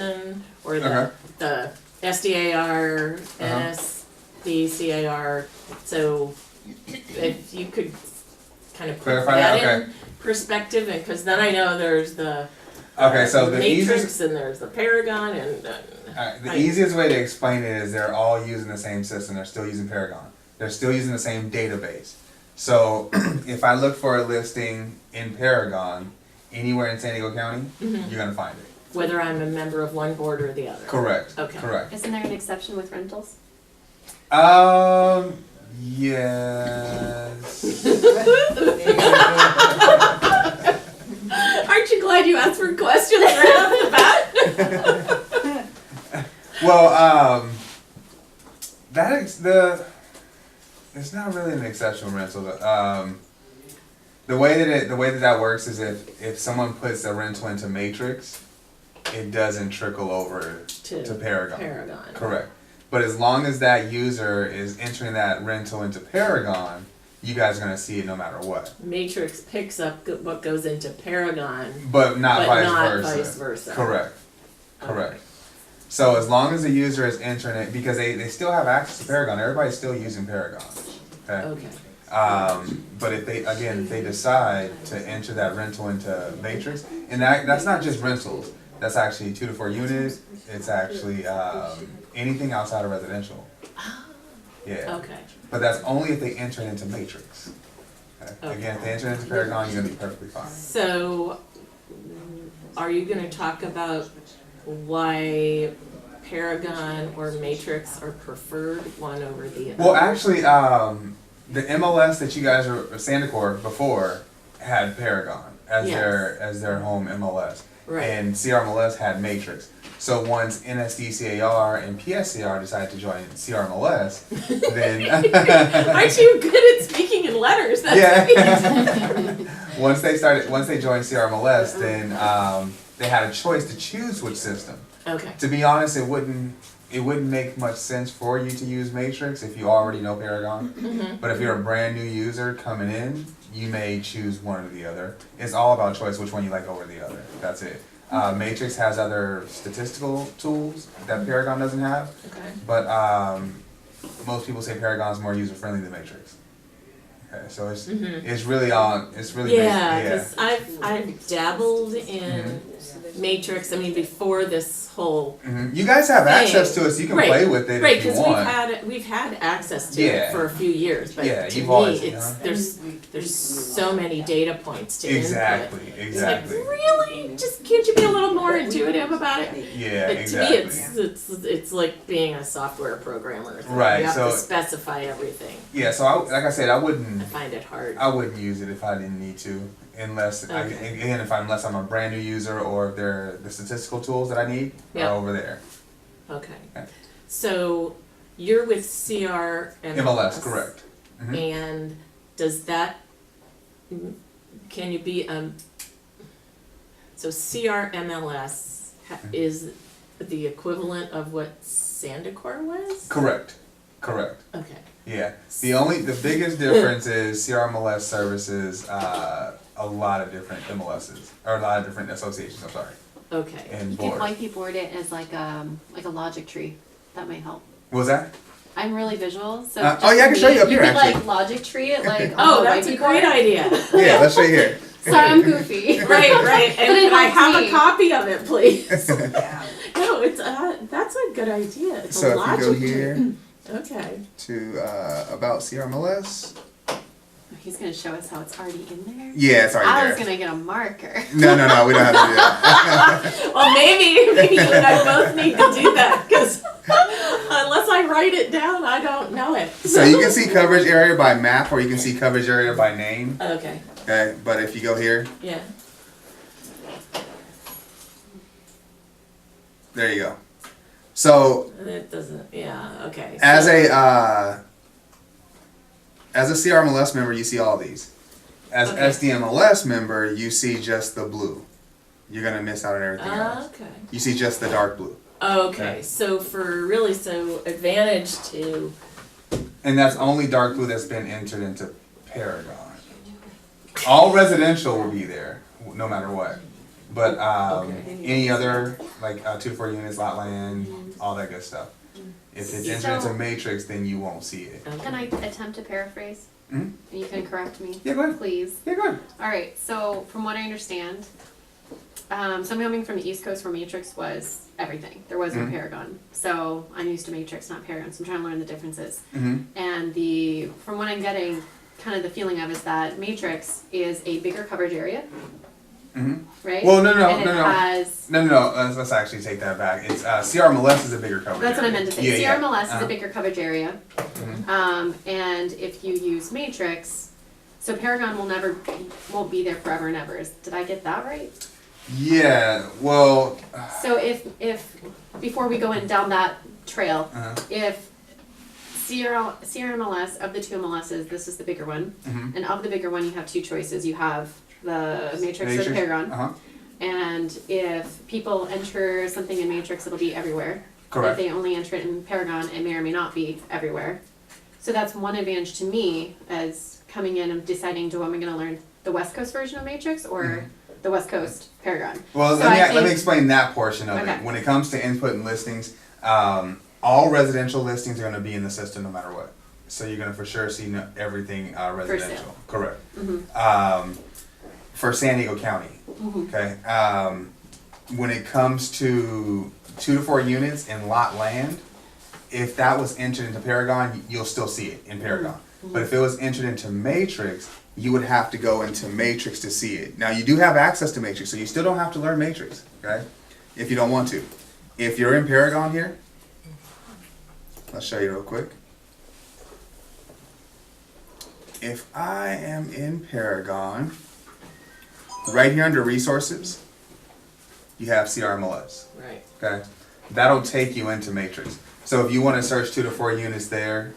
person, or the SDAR, NSDCAR, so if you could kind of put clarify that in perspective, because then I know there's the so the Matrix and there's the Paragon, and the easiest way to explain it is they're all using the same system. They're still using Paragon. They're still using the same database. So if I look for a listing in Paragon anywhere in San Diego County, you're gonna find it. Whether I'm a member of one board or the other. Correct. Okay. Correct. Isn't there an exception with rentals? Yes. Aren't you glad you asked for questions right off the bat? Well, it's not really an exceptional rental. The way that works is if someone puts a rental into Matrix, it doesn't trickle over to Paragon. Correct. But as long as that user is entering that rental into Paragon, you guys are going to see it no matter what. Matrix picks up what goes into Paragon, but not vice versa. Correct. Correct. So as long as the user is entering it, because they still have access to Paragon, everybody's still using Paragon. Okay. But if they decide to enter that rental into Matrix, and that's not just rentals. That's actually 2 to 4 units. It's actually anything outside of residential. Yeah. Okay. But that's only if they enter into Matrix. Okay. Again, if they enter into Paragon, you're gonna be perfectly fine. So, are you going to talk about why Paragon or Matrix are preferred one over the other? Well, actually, the MLS that you guys are Sandicor before had Paragon as their home MLS. Right. And CRMLS had Matrix. So once NSDCAR and PSCR decided to join CRMLS, then aren't you good at speaking in letters? That's once they joined CRMLS, then they had a choice to choose which system. Okay. To be honest, it wouldn't make much sense for you to use Matrix if you already know Paragon. But if you're a brand new user coming in, you may choose one or the other. It's all about choice, which one you like over the other. That's it. Matrix has other statistical tools that Paragon doesn't have. Okay. But most people say Paragon is more user friendly than Matrix. Okay, so it's really because I've dabbled in Matrix. I mean, before this whole you guys have access to it, so you can play with it if you want. Because we've had access to it for a few years, but to me, there's so many data points to input. Exactly. It's like, really? Just can't you be a little more intuitive about it? Yeah, but exactly. To me, it's like being a software programmer. Right. You have to specify everything. Yeah. So like I said, I find it hard. I wouldn't use it if I didn't need to, unless unless I'm a brand new user, or if the statistical tools that I need are over there. Okay. So you're with CRMLS. Correct. And does that, can you be so CRMLS is the equivalent of what Sandicor was? Correct. Okay. Yeah. The biggest difference is CRMLS services a lot of different MLSs, or a lot of different associations, I'm sorry. Okay. And you could whitey board it as like a logic tree. That might help. What was that? I'm really visual, so I can show you up here, could actually. like logic tree it like that's a great idea. Yeah, let's show you here. Sorry, I'm goofy. Right. And I have a copy of it, please. No, it's that's a good idea. It's so a logic if you go here to about CRMLS. He's going to show us how it's already in there? Yeah, it's already there. I was going to get a marker. No, we don't have to do that. Well, maybe you and I both need to do that, because unless I write it down, I don't know it. So you can see coverage area by map, or you can see coverage area by name. Okay. Okay, but if you go here. Yeah. There you go. So. It doesn't, okay. As a CRMLS member, you see all these. As SDMLS member, you see just the blue. You're going to miss out on everything else. Okay. You see just the dark blue. Okay, so advantage to... And that's only dark blue that's been entered into Paragon. All residential will be there, no matter what. But Okay. any other, like 2 to 4 units, lot land, all that good stuff. If it's entered into So- matrix, then you won't see it. Can I attempt to paraphrase? Mhm. And you can correct me, Yeah, go ahead. please. Yeah, go ahead. All right, so from what I understand, so I'm coming from the East Coast where Matrix was everything. There was no Mhm. Paragon. So I'm used to Matrix, not Paragon, so I'm trying to learn the differences. Mm-hmm. And from what I'm getting, kind of the feeling of is that Matrix is a bigger coverage area, Mm-hmm. right? Well, no, and it has, no. Let's actually take that back. It's CRMLS is a bigger coverage. that's what I area. meant to say. Yeah, CRMLS is Uh-huh. a bigger coverage area. Mhm. And if you use Matrix, so Paragon won't be there forever and ever. Did I get that right? Yeah. Well. So if before we go in down that trail, Uh-huh. if CRMLS of the two MLSs, this is the bigger one, Mhm. and of the bigger one you have two choices. You have the Matrix or the Paragon, Uh-huh. and if people enter something in Matrix, it'll be everywhere. Correct. If they only enter it in Paragon, it may or may not be everywhere. So that's one advantage to me as coming in and deciding, am I going to learn the West Coast version of Matrix or Mhm. the West Coast Paragon? Well, So let I me think- explain that portion of Okay. it. When it comes to input and listings, all residential listings are going to be in the system no matter what. So you're going to for sure see everything residential. Correct. Mm-hmm. For San Diego County. Mm-hmm. Okay. When it comes to 2 to 4 units in lot land, if that was entered into Paragon, you'll still see it in Paragon. But if it was entered into Matrix, you would have to go into Matrix to see it. Now you do have access to Matrix, so you still don't have to learn Matrix, okay? If you don't want to. If you're in Paragon here, I'll show you real quick. If I am in Paragon, right here under resources, you have CRMLS. Right. Okay, that'll take you into Matrix. So if you want to search 2 to 4 units there,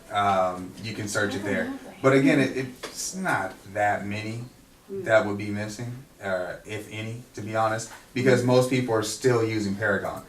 you can search it there. But again, it's not that many that would be missing, if any, to be honest, because most people are still using Paragon.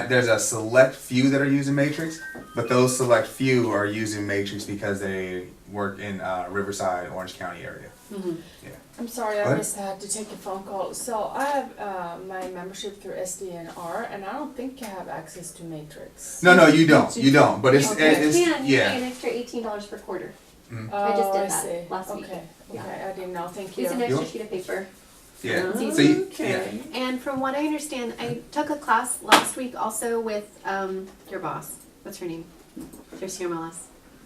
There's a select few that are using Matrix, but those select few are using Matrix because they work in Riverside, Orange County area. Mm-hmm. Yeah. I'm sorry, What? I missed. I had to take a phone call. So I have my membership through SDNR, and I don't think you have access to Matrix. No, you don't. You don't. But it's, Okay. it's You pay yeah. an extra $18 per quarter. Mm. Oh, I just did that see. last week. Okay, Yeah. okay, I didn't know. Thank you. It's an extra You- sheet of paper. Yeah. It's So you, Okay. And from what I understand, I took a class last week also with your boss. What's her name? Their CRMLS.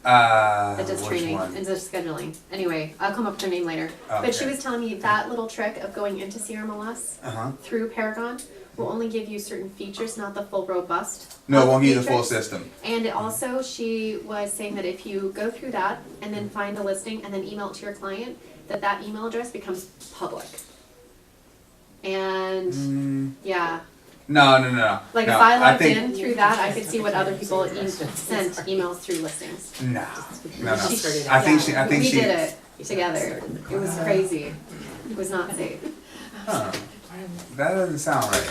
That does which training one? and does scheduling. Anyway, I'll come up with her name later. But she Okay. was telling me that little trick of going into CRMLS Uh-huh. through Paragon will only give you certain features, not the full robust. No, it of won't give you the full Matrix. system. And it also, she was saying that if you go through that and then find a listing and then email it to your client, that email address becomes public. And yeah, No. like no, if I logged think, in through that, I could see what other people sent emails through listings. No. She- I think we she. did it together. It was crazy. It was not safe. Huh. That doesn't sound right.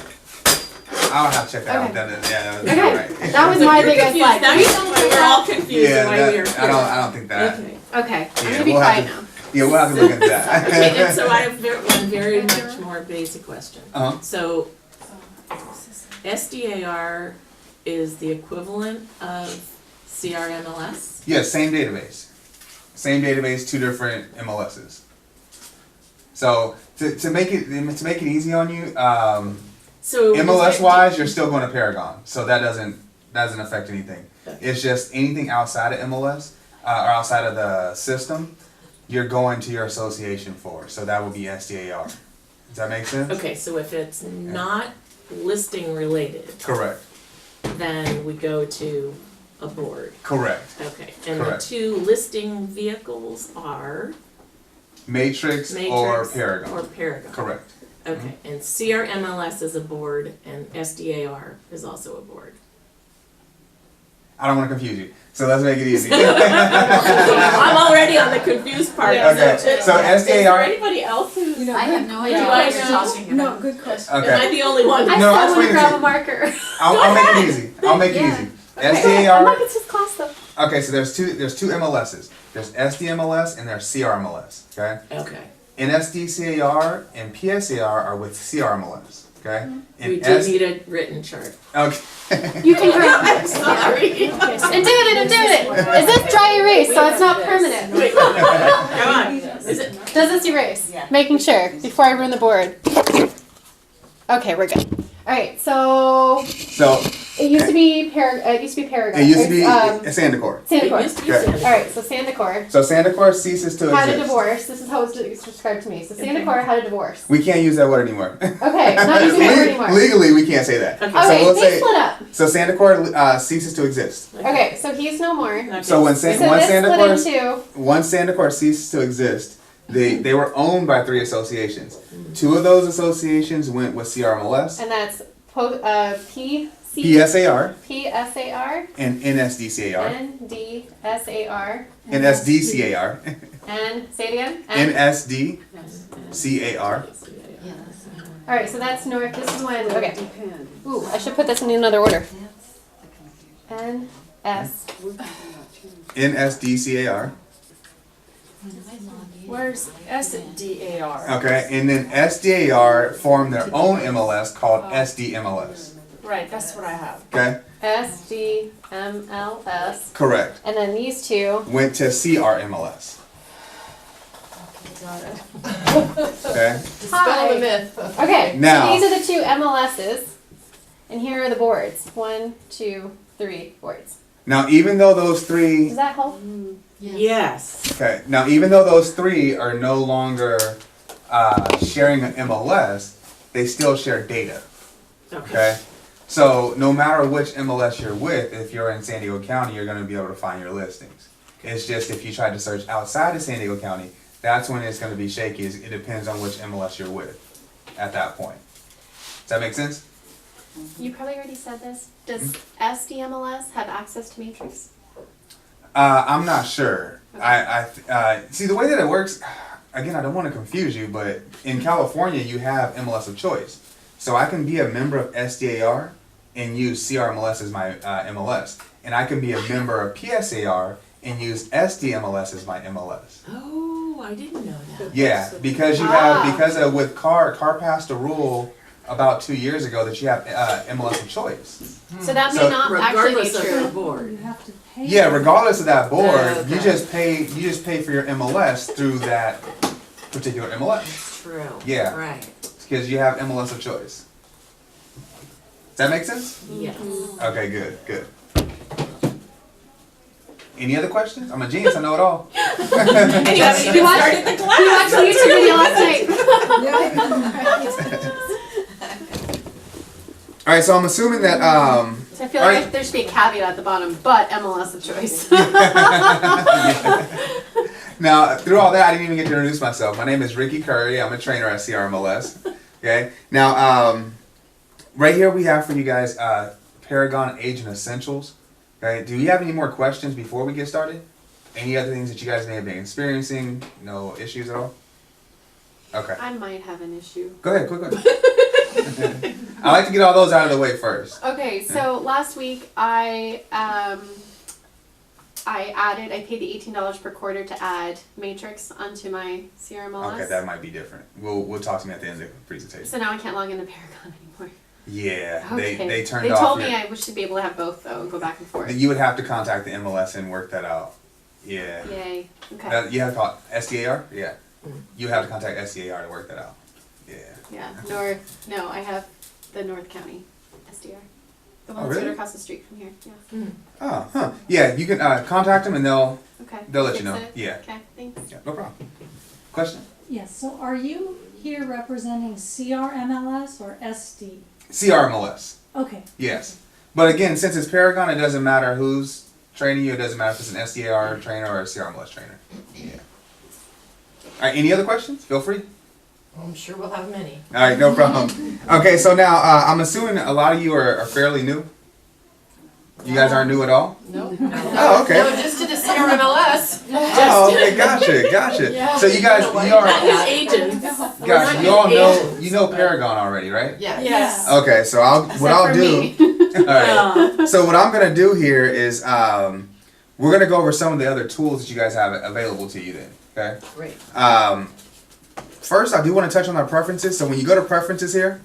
I'll have to check that out. Okay. That doesn't sound Okay, right. that was So my you're biggest confused. like. Now you know why we're all confused and why Yeah, we are that, here. I don't think that. Okay. Okay, I'm Yeah, gonna be we'll have quiet to- now. Yeah, we'll have to look at that. Okay, and so I have one very much more basic question. Uh-huh. So SDAR is the equivalent of CRMLS? Yeah, same database. Same database, 2 different MLSs. So to make it easy on you, So MLS wise, you're still going to Paragon, so that doesn't affect anything. It's just anything outside of MLS or outside of the system, you're going to your association for. So that would be SDAR. Does that make sense? Okay, so if it's not listing related, Correct. then we go to a board. Correct. Okay, and Correct. the two listing vehicles are Matrix, or Matrix Paragon. or Paragon. Correct. Okay, and CRMLS is a board and SDAR is also a board. I don't want to confuse you, so let's make it easy. I'm already on the confused part. Yeah, Okay, so Is there SDAR. anybody else who's, You know, I have no idea Do what I you're know? talking No, about. good question. am I Okay, the only one? I No, I'll still want explain to it grab to a you. marker. I'll make it easy. I'll make it Yeah. easy. I'm SDAR. like, it's just class stuff. Okay, so there's two MLSs. There's SDMLS and there's CRMLS. Okay. Okay, NSDCAR and PSAR are with CRMLS, okay? And We do need a written chart. Okay. You can create. I'm sorry. I'm doing it. Is this dry erase so it's not permanent? Wait, come on. Is it? Does this erase? Making sure before I ruin the board. Okay, we're good. All right, so So it used to be Paragon. It used to be Paragon. it used to be It's, Sandicor. It Sandicor. used to be Okay. Sandicor. All right, so Sandicor So Sandicor ceases to had a exist. divorce. This is how it's described to me. So Sandicor had a divorce. We can't use that word anymore. Okay, not using that word anymore. Legally, we can't say that. Okay. So Okay, we'll they say split up. so Sandicor ceases to exist. Okay, so he's no more. Okay. So when So once this Sandicor split into once Sandicor ceases to exist, they were owned by 3 associations. 2 of those associations went with CRMLS, and that's PC, PSAR, PSAR, and NSDCAR. NDSAR, NSDCAR. and say it again. NSDCAR. All right, so that's north. This is when. Okay. Ooh, I should put this in another order. NS. NSDCAR. Where's SDAR? Okay, and then SDAR formed their own MLS called SDMLS. Right, that's what I have. Okay, SDMLS. correct. And then these two. Went to CRMLS. Got it. Okay, Hi. myth. Okay, Now- so these are the two MLSs. And here are the boards. 1, 2, 3 boards. now even though those 3 Does that help? Yes. Okay. Now, even though those 3 are no longer sharing an MLS, they still share data. Okay. Okay. So, no matter which MLS you're with, if you're in San Diego County, you're going to be able to find your listings. It's just if you try to search outside of San Diego County, that's when it's going to be shaky. It depends on which MLS you're with at that point. Does that make sense? You probably already said this. Does SDMLS have access to Matrix? I'm not sure. I see the way that it works. Again, I don't want to confuse you, but in California, you have MLS of choice. So I can be a member of SDAR and use CRMLS as my MLS, and I can be a member of PSAR and use SDMLS as my MLS. Oh, I didn't know that. Yeah, because you have with CAR passed a rule about 2 years ago that you have MLS of choice. So that may So not actually be Regardless of the true. board. You have to pay. Yeah, regardless of that board, Okay. you just pay for your MLS through that particular MLS. That's true. Yeah. Right. Because you have MLS of choice. Does that make sense? Yes. Okay, good. Any other questions? I'm a genius, I know it all. And you haven't even started the class. You watched the YouTube video last night. Alright, so I'm assuming that So I feel All like right. there should be a caveat at the bottom, but MLS of choice. now through all that I didn't even get to introduce myself. My name is Ricky Curry, I'm a trainer at CRMLS. Okay. Now right here we have for you guys Paragon Agent Essentials. Okay, do you have any more questions before we get started? Any other things that you guys may have been experiencing? No issues at all? Okay. I might have an issue. Go ahead, quick. I like to get all those out of the way first. Okay, so last week I paid the $18 per quarter to add Matrix onto my CRMLS. Okay, that might be different. We'll talk to me at the end of the presentation. So now I can't log into Paragon anymore. Yeah, Okay. they turned They off. told me your- I should be able to have both though and go back and forth. You would have to contact the MLS and work that out. Yeah. Yay. Okay. You have to call SDAR? Yeah. You have to contact SDAR to work that out. Yeah. Yeah. No, I have the North County SDR. The one Oh, that's really? right across the street from here. Yeah. Oh, huh. Yeah, you can contact them and they'll Okay. let you Fix know. it? Yeah. Okay, thanks. Yeah, no problem. Question? Yes, so are you here representing CRMLS or SD? CRMLS. Okay. Yes. But again, since it's Paragon, it doesn't matter who's training you. It doesn't matter if it's an SDAR trainer or a CRMLS trainer. Yeah. All right, any other questions? Feel free. I'm sure we'll have many. All right, no problem. Okay, so now I'm assuming a lot of you are fairly new. You guys aren't new at all? No. Oh, okay. No, just to the CRMLS. Oh, okay, gotcha. So you guys, Not as agents. gotcha, you all know Paragon already, right? Yeah. Yes. Okay, so what I'll do. All right. So what I'm gonna do here is we're gonna go over some of the other tools that you guys have available to you. Then, okay. Great. first I do want to touch on our preferences. So when you go to preferences here,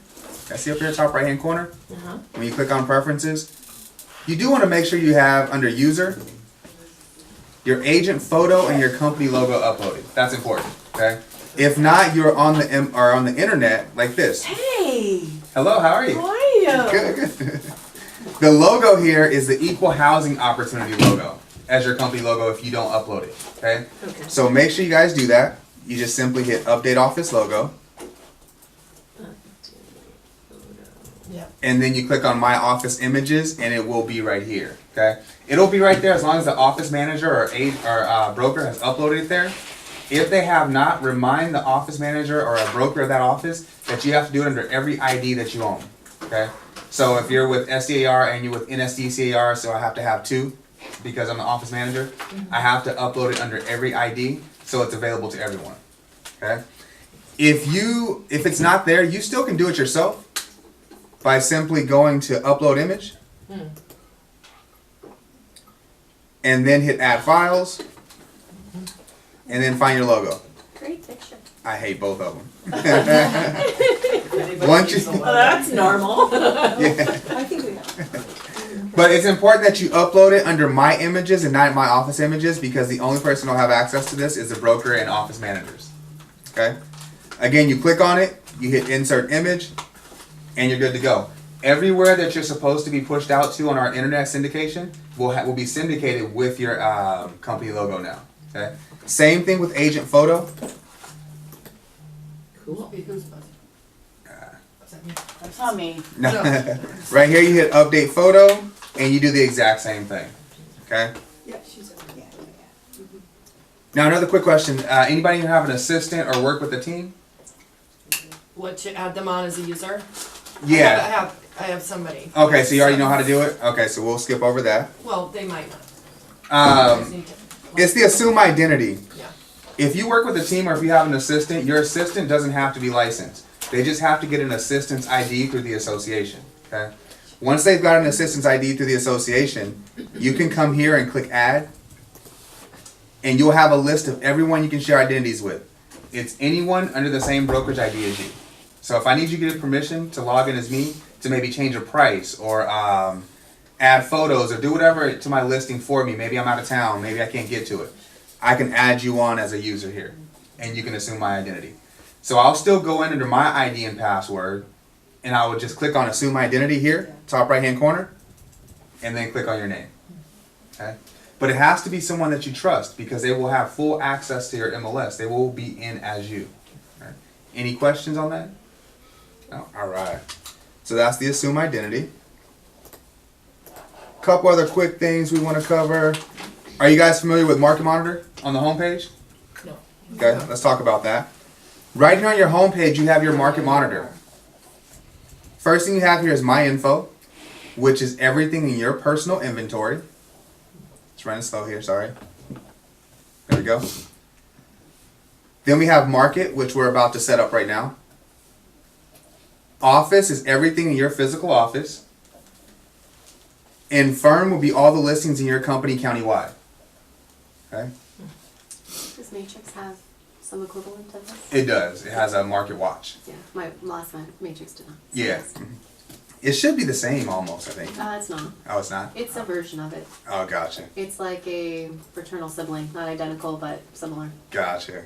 I see up here top right hand corner, Uh-huh. when you click on preferences, you do want to make sure you have under user your agent photo and your company logo uploaded. That's important. Okay. If not, you're on the internet like this. Hey, Hello, how are you? how are you? Good, good. The logo here is the Equal Housing Opportunity logo as your company logo if you don't upload it. Okay. Okay. So make sure you guys do that. You just simply hit update office logo. And then you click on my office images and it will be right here. Okay. It'll be right there as long as the office manager or broker has uploaded it there. If they have not, remind the office manager or a broker of that office that you have to do it under every ID that you own. Okay. So if you're with SDAR and you're with NSDCAR, so I have to have two because I'm the office manager, I have to upload it under every ID so it's available to everyone. Okay. If it's not there, you still can do it yourself by simply going to upload image and then hit add files and then find your logo. Great picture. I hate both of them. Once you, Well, that's normal. yeah. I think we know. But it's important that you upload it under my images and not my office images because the only person who'll have access to this is the broker and office managers. Okay? Again, you click on it, you hit insert image, and you're good to go. Everywhere that you're supposed to be pushed out to on our internet syndication will be syndicated with your company logo now. Okay? Same thing with agent photo. Cool. That's not me. Right here you hit update photo and you do the exact same thing. Okay? Yeah, she's over. Yeah. Now another quick question. Anybody here have an assistant or work with a team? What, to add them on as a user? Yeah. I have somebody. Okay, so you already know how to do it? Okay, so we'll skip over that. Well, they might not. Just need to- It's the assume identity. Yeah. If you work with a team or if you have an assistant, your assistant doesn't have to be licensed. They just have to get an assistant's ID through the association. Okay? Once they've got an assistant's ID through the association, you can come here and click add, and you'll have a list of everyone you can share identities with. It's anyone under the same brokerage ID as you. So if I need you to get permission to log in as me to maybe change a price or add photos or do whatever to my listing for me, maybe I'm out of town, maybe I can't get to it, I can add you on as a user here, and you can assume my identity. So I'll still go in under my ID and password, and I would just click on assume identity here, top right hand corner, and then click on your name. Okay? But it has to be someone that you trust because they will have full access to your MLS. They will be in as you. All right. Any questions on that? No? All right. So that's the assume identity. Couple other quick things we want to cover. Are you guys familiar with Market Monitor on the homepage? No. Okay, let's talk about that. Right here on your homepage, you have your Market Monitor. First thing you have here is My Info, which is everything in your personal inventory. It's running slow here, sorry. There we go. Then we have Market, which we're about to set up right now. Office is everything in your physical office. And Firm will be all the listings in your company countywide. Okay? Does Matrix have some equivalent to this? It does. It has a Market Watch. Yeah, my last Matrix did not. So Yeah. yes. It should be the same almost, I think. It's not. Oh, it's not? It's a version of it. Oh, gotcha. It's like a fraternal sibling, not identical but similar. Gotcha.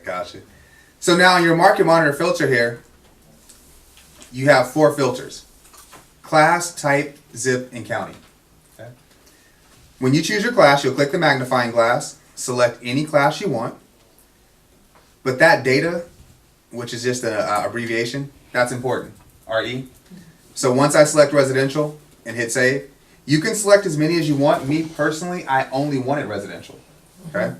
So now in your Market Monitor filter here, you have 4 filters. Class, type, zip, and county. Okay. When you choose your class, you'll click the magnifying glass, select any class you want. But that data, which is just an abbreviation, that's important. RE. So once I select residential and hit save, you can select as many as you want. Me personally, I only wanted residential. Okay?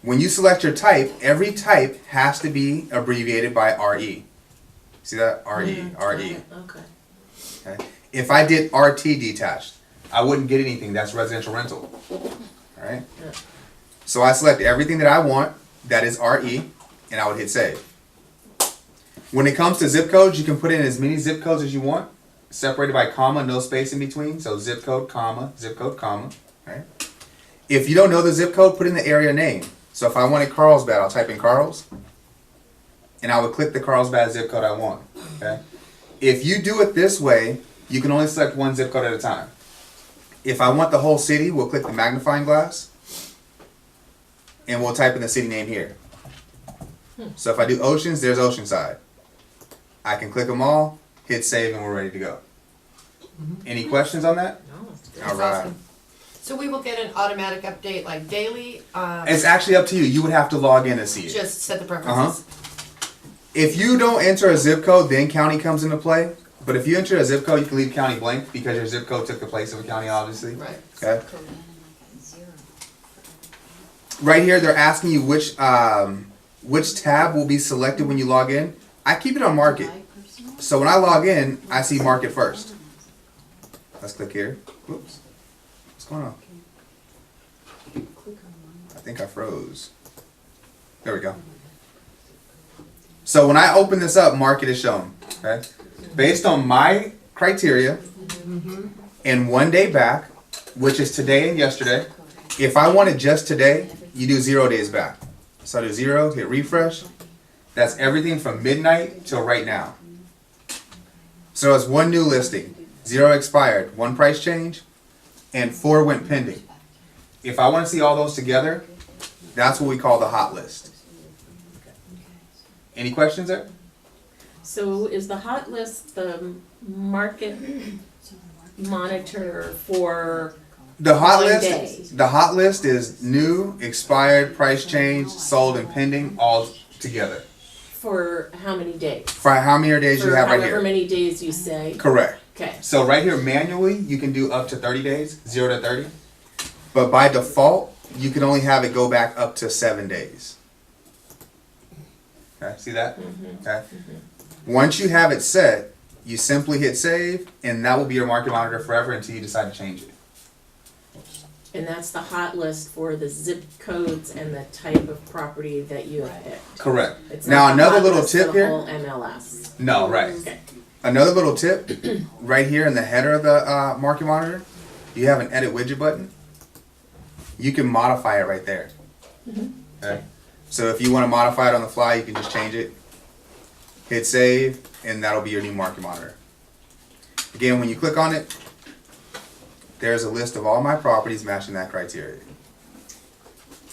When you select your type, every type has to be abbreviated by RE. See that? RE. Okay. Okay? If I did RT detached, I wouldn't get anything. That's residential rental. Alright? Yeah. So I select everything that I want that is RE, and I would hit save. When it comes to zip codes, you can put in as many zip codes as you want, separated by comma, no space in between. So zip code, comma, zip code, comma. Right? If you don't know the zip code, put in the area name. So if I wanted Carlsbad, I'll type in Carl's. and I would click the Carlsbad zip code I want. Okay. If you do it this way, you can only select one zip code at a time. If I want the whole city, we'll click the magnifying glass, and we'll type in the city name here. So if I do Oceans, there's Oceanside. I can click them all, hit save, and we're ready to go. Any questions on that? No. That's All right. awesome. So we will get an automatic update like daily, It's actually up to you. You would have to log in to see it. just set the preferences. If you don't enter a zip code, then county comes into play. But if you enter a zip code, you can leave county blank because your zip code took the place of a county, obviously. Right. Okay. Right here, they're asking you which tab will be selected when you log in. I keep it on market. So when I log in, I see market first. Let's click here. Whoops. What's going on? I think I froze. There we go. So when I open this up, market is shown. Okay. Based on my criteria and 1 day back, which is today and yesterday. If I wanted just today, you do 0 days back. So I do 0, hit refresh. That's everything from midnight till right now. So it's 1 new listing, 0 expired, 1 price change, and 4 went pending. If I want to see all those together, that's what we call the hot list. Any questions there? So is the hot list the market monitor for The hot 1 list. day? The hot list is new, expired, price change, sold, and pending all together. For how many days? For how many days you For have right however here? many days you say. Correct. Okay. So right here, manually, you can do up to 30 days, 0 to 30. But by default, you can only have it go back up to 7 days. Okay, see that? Okay. Once you have it set, you simply hit save, and that will be your market monitor forever until you decide to change it. And that's the hot list for the zip codes and the type of property that you have picked. Correct. It's Now not the another hot little list for tip the here. whole MLS. No, right. Okay. Another little tip, right here in the header of the market monitor, you have an edit widget button. You can modify it right there. Okay. So if you want to modify it on the fly, you can just change it, hit save, and that'll be your new market monitor. Again, when you click on it, there's a list of all my properties matching that criteria.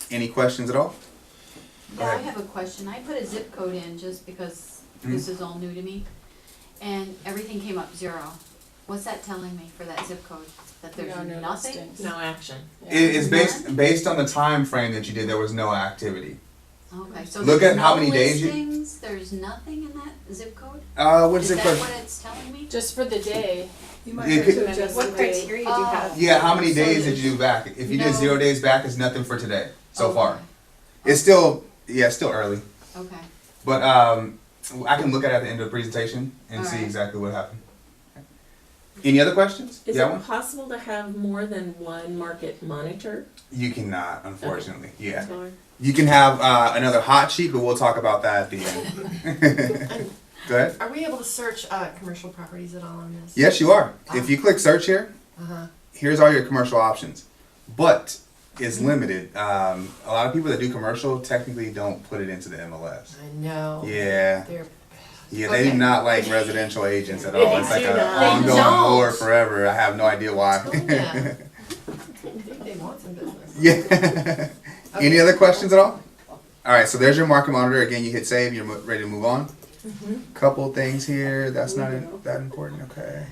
Any questions at all? Go Yeah, I ahead. have a question. I put a zip code in just because Mhm. this is all new to me, and everything came up 0. What's that telling me for that zip code? That there's No new nothing? listings. No action. It's based on the time frame that you did. There was no activity. Okay, so Look there's at how no many days you- listings, there's nothing in that zip code? What Is zip that code? what it's telling me? Just for the day. You might It have could- to adjust What the day. criteria do you have? Yeah, how many So days did there's you do back? If you did no- 0 days back, it's nothing for today so Okay. far. It's still, yeah, it's still early. Okay. But I can look at it at the end of the presentation and see Alright. exactly what happened. Any other questions? Is Yeah, it one? possible to have more than one market monitor? You cannot, unfortunately. Yeah. Sorry. You can have another hot sheet, but we'll talk about that at the end. Go ahead. Are we able to search commercial properties at all on this? Yes, you are. If you click search here, Uh-huh. here's all your commercial options. But it's limited. A lot of people that do commercial technically don't put it into the MLS. I know. Yeah. They're, Yeah, they Okay. do not like residential agents at They all. It's like do an not. ongoing They don't. war forever. I have no idea why. I think they want some business. Yeah. Any other questions at all? All right, so there's your market monitor. Again, you hit save. You're ready to move on. Couple things here. That's not that important. Okay.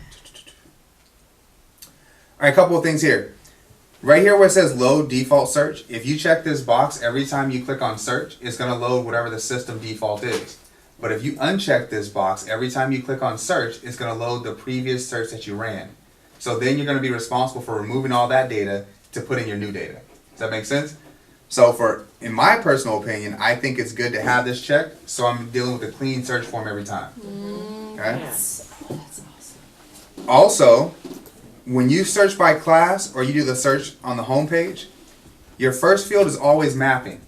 All right, couple of things here. Right here where it says load default search, if you check this box every time you click on search, it's going to load whatever the system default is. But if you uncheck this box every time you click on search, it's going to load the previous search that you ran. So then you're going to be responsible for removing all that data to put in your new data. Does that make sense? So in my personal opinion, I think it's good to have this checked so I'm dealing with a clean search form every time. Okay? Yes. Also, when you search by class or you do the search on the home page, your first field is always mapping.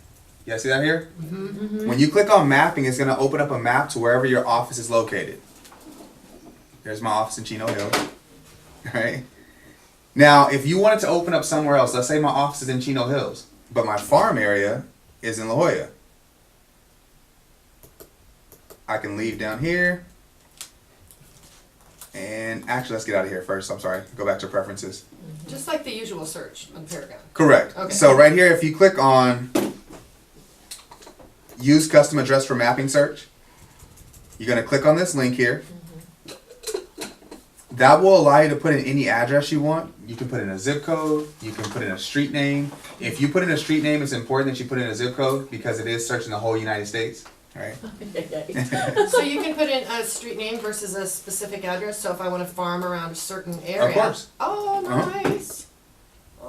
You guys see that here? When you click on mapping, it's going to open up a map to wherever your office is located. There's my office in Chino Hills. Right? Now, if you wanted to open up somewhere else, let's say my office is in Chino Hills, but my farm area is in La Jolla. I can leave down here. And actually, let's get out of here first. I'm sorry. Go back to preferences. Just like the usual search on Paragon. Correct. Okay. So right here, if you click on use custom address for mapping search, you're going to click on this link here. That will allow you to put in any address you want. You can put in a zip code. You can put in a street name. If you put in a street name, it's important that you put in a zip code because it is searching the whole United States. All right. So you can put in a street name versus a specific address, so if I want to farm around a certain area. Of course. Oh, nice.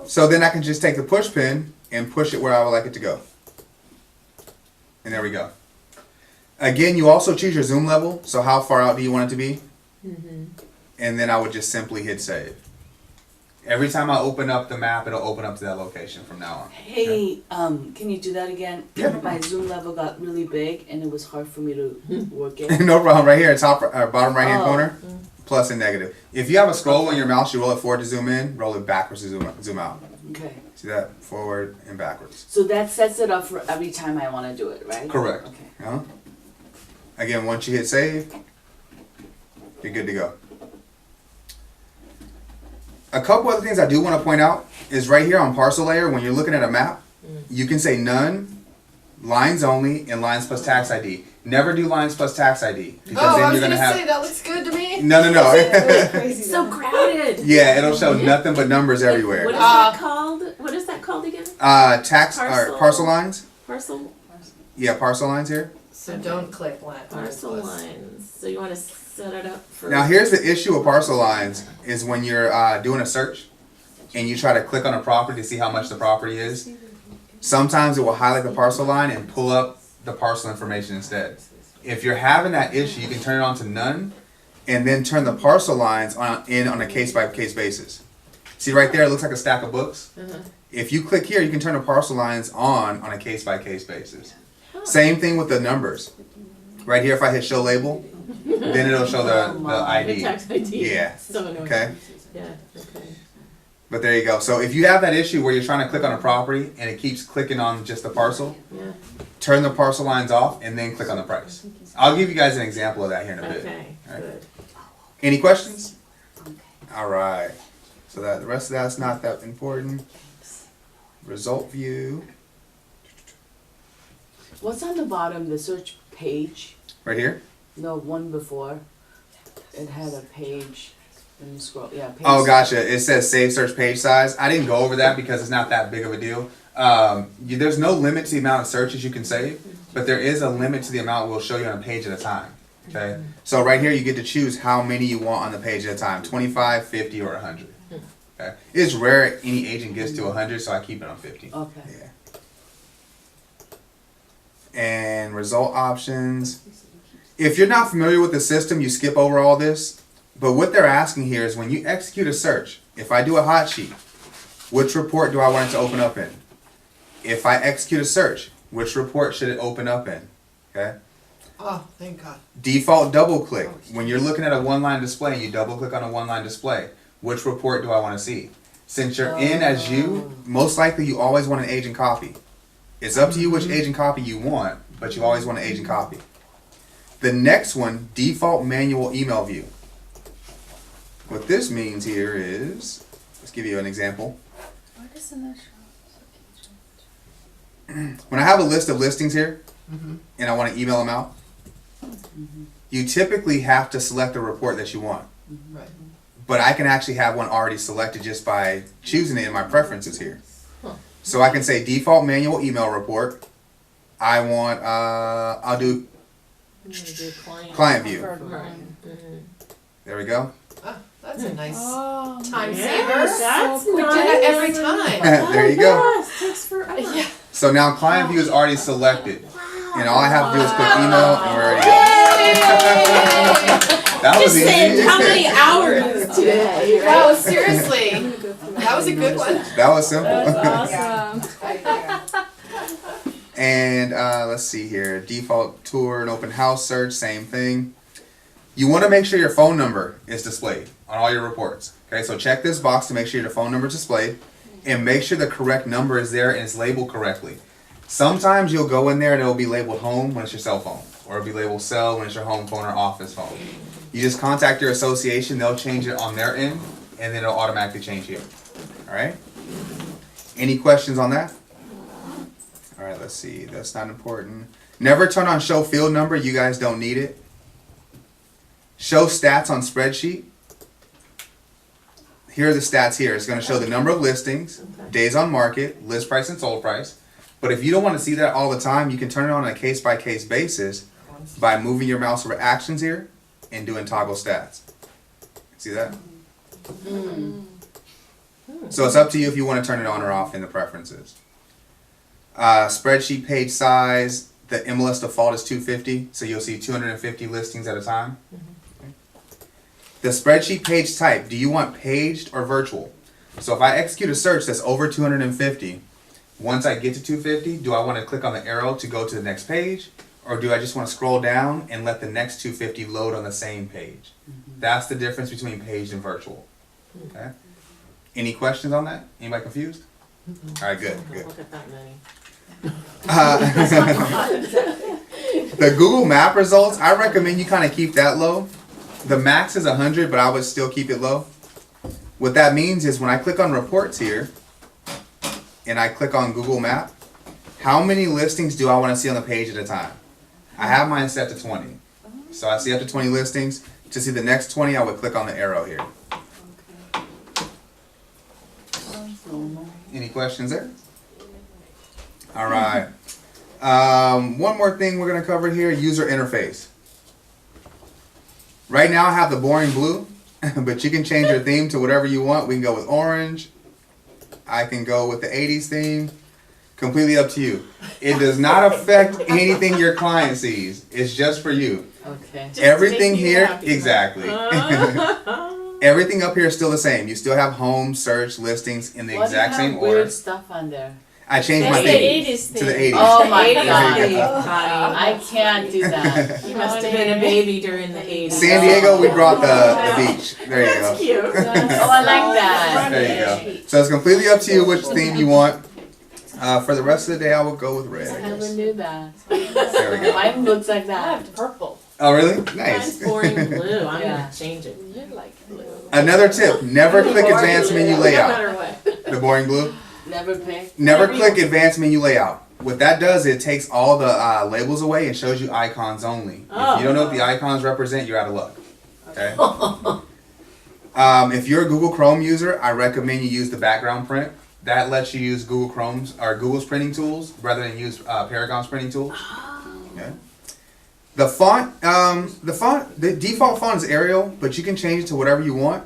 So then I can just take the push pin and push it where I would like it to go. And there we go. Again, you also choose your zoom level. So how far out do you want it to be? And then I would just simply hit save. Every time I open up the map, it'll open up to that location from now on. Hey, can you do that again? Yeah. My zoom level got really big and it was hard for me to work it. No problem. Right here, top bottom right hand Oh. corner, plus and negative. If you have a scroll on your mouse, you roll it forward to zoom in, roll it backwards to zoom out. Okay. See that? Forward and backwards. So that sets it up for every time I want to do it, right? Correct. Okay. Again, once you hit save, you're good to go. A couple other things I do want to point out is right here on parcel layer, when you're looking at a map, you can say none, lines only, and lines plus tax ID. Never do lines plus tax ID. Because Oh, then I was you're gonna gonna have say that looks good to me. No. It's so crowded. Yeah, it'll show nothing but numbers What everywhere. is that called? What is that called again? Tax Parcel. or parcel lines. Parcel. Yeah, parcel lines here. So don't click Parcel lines. So you want to set it up for. Now here's the issue with parcel lines is when you're doing a search and you try to click on a property to see how much the property is. Sometimes it will highlight the parcel line and pull up the parcel information instead. If you're having that issue, you can turn it on to none and then turn the parcel lines on a case-by-case basis. See right there, it looks like a stack of books. If you click here, you can turn the parcel lines on a case-by-case basis. Same thing with the numbers. Right here, if I hit show label, then it'll show the The ID. tax ID. Yeah. So annoying. Okay. Yeah. Okay. But there you go. So if you have that issue where you're trying to click on a property and it keeps clicking on just the parcel, Yeah. turn the parcel lines off and then click on the price. I'll give you guys an example of that here in a bit. Okay. Alright. Good. Any questions? All right. So that the rest of that's not that important. Result view What's on the bottom, the search page? right here. No, one before. It had a page. When you scroll, yeah. Page Oh, gotcha. It says save search page size. I didn't go over that because it's not that big of a deal. There's no limit to the amount of searches you can save, but there is a limit to the amount we'll show you on a page at a time. Okay. So right here, you get to choose how many you want on the page at a time: 25, 50, or 100. Okay. It's rare any agent gets to 100, so I keep it on 50. Okay. Yeah. And result options. If you're not familiar with the system, you skip over all this. But what they're asking here is when you execute a search, if I do a hot sheet, which report do I want it to open up in? If I execute a search, which report should it open up in? Okay. Oh, thank God. Default double click. When you're looking at a one-line display and you double click on a one-line display, which report do I want to see? Since you're in as you, most likely you always want an agent copy. It's up to you which agent copy you want, but you always want an agent copy. The next one, default manual email view. What this means here is, let's give you an example. Why doesn't that show? When I have a list of listings here, and I want to email them out, you typically have to select a report that you want. Right. But I can actually have one already selected just by choosing it in my preferences here. So I can say default manual email report. I want, I'll do client view. There we go. Oh, that's a nice Oh, time Yeah, saver. that's We do nice. that every time. There you go. Yes, takes forever. Yeah. So now client view is already selected. And all I have to do is click email and we're ready to go. That was Just saved easy. how many hours today? Wow, seriously. That was a good one. That was simple. that's awesome. And let's see here. Default tour and open house search, same thing. You want to make sure your phone number is displayed on all your reports. Okay, so check this box to make sure your phone number is displayed. And make sure the correct number is there and it's labeled correctly. Sometimes you'll go in there and it'll be labeled home when it's your cell phone. or it'll be labeled cell when it's your home phone or office phone. You just contact your association, they'll change it on their end, and then it'll automatically change here. Alright? Any questions on that? Alright, let's see. That's not important. Never turn on show field number. You guys don't need it. Show stats on spreadsheet. Here are the stats here. It's going to show the number of listings, days on market, list price and sold price. But if you don't want to see that all the time, you can turn it on a case-by-case basis by moving your mouse over actions here and doing toggle stats. See that? So it's up to you if you want to turn it on or off in the preferences. Spreadsheet page size, the MLS default is 250, so you'll see 250 listings at a time. The spreadsheet page type, do you want paged or virtual? So if I execute a search that's over 250, once I get to 250, do I want to click on the arrow to go to the next page? Or do I just want to scroll down and let the next 250 load on the same page? That's the difference between paged and virtual. Okay. Any questions on that? Anybody confused? All right, good, good. Look at that many. The Google Map results, I recommend you kind of keep that low. The max is 100, but I would still keep it low. What that means is when I click on reports here, and I click on Google Map, how many listings do I want to see on the page at a time? I have mine set to 20. So I see up to 20 listings. To see the next 20, I would click on the arrow here. Any questions there? All right. One more thing we're going to cover here, user interface. Right now I have the boring blue, but you can change your theme to whatever you want. We can go with orange. I can go with the 80s theme. Completely up to you. It does not affect anything your client sees. It's just for you. Okay. Everything here, exactly. Everything up here is still the same. You still have home, search, listings in the exact same order. Weird stuff on there. I changed my That's the theme 80s to the 80s. Oh my The god. 80s, Connie. I can't do that. You must have been a baby during the 80s. San Diego, we brought the beach. There you go. Cute. Oh, I like that. There you go. So it's completely up to you which theme you want. For the rest of the day, I will go with red. I never knew that. There we go. Mine looks like I that. have purple. Oh, really? Mine's Nice. boring blue. I'm Yeah. gonna change it. You like blue. Another tip, never click advanced menu No layout. matter what. The boring blue. Never pick. Never click advanced menu layout. What that does, it takes all the labels away and shows you icons only. If you don't know what the icons represent, you're out of luck. Okay? If you're a Google Chrome user, I recommend you use the background print. That lets you use Google Chrome's or Google's printing tools rather than use Paragon's printing tools. Okay. The font, the default font is Arial, but you can change it to whatever you want.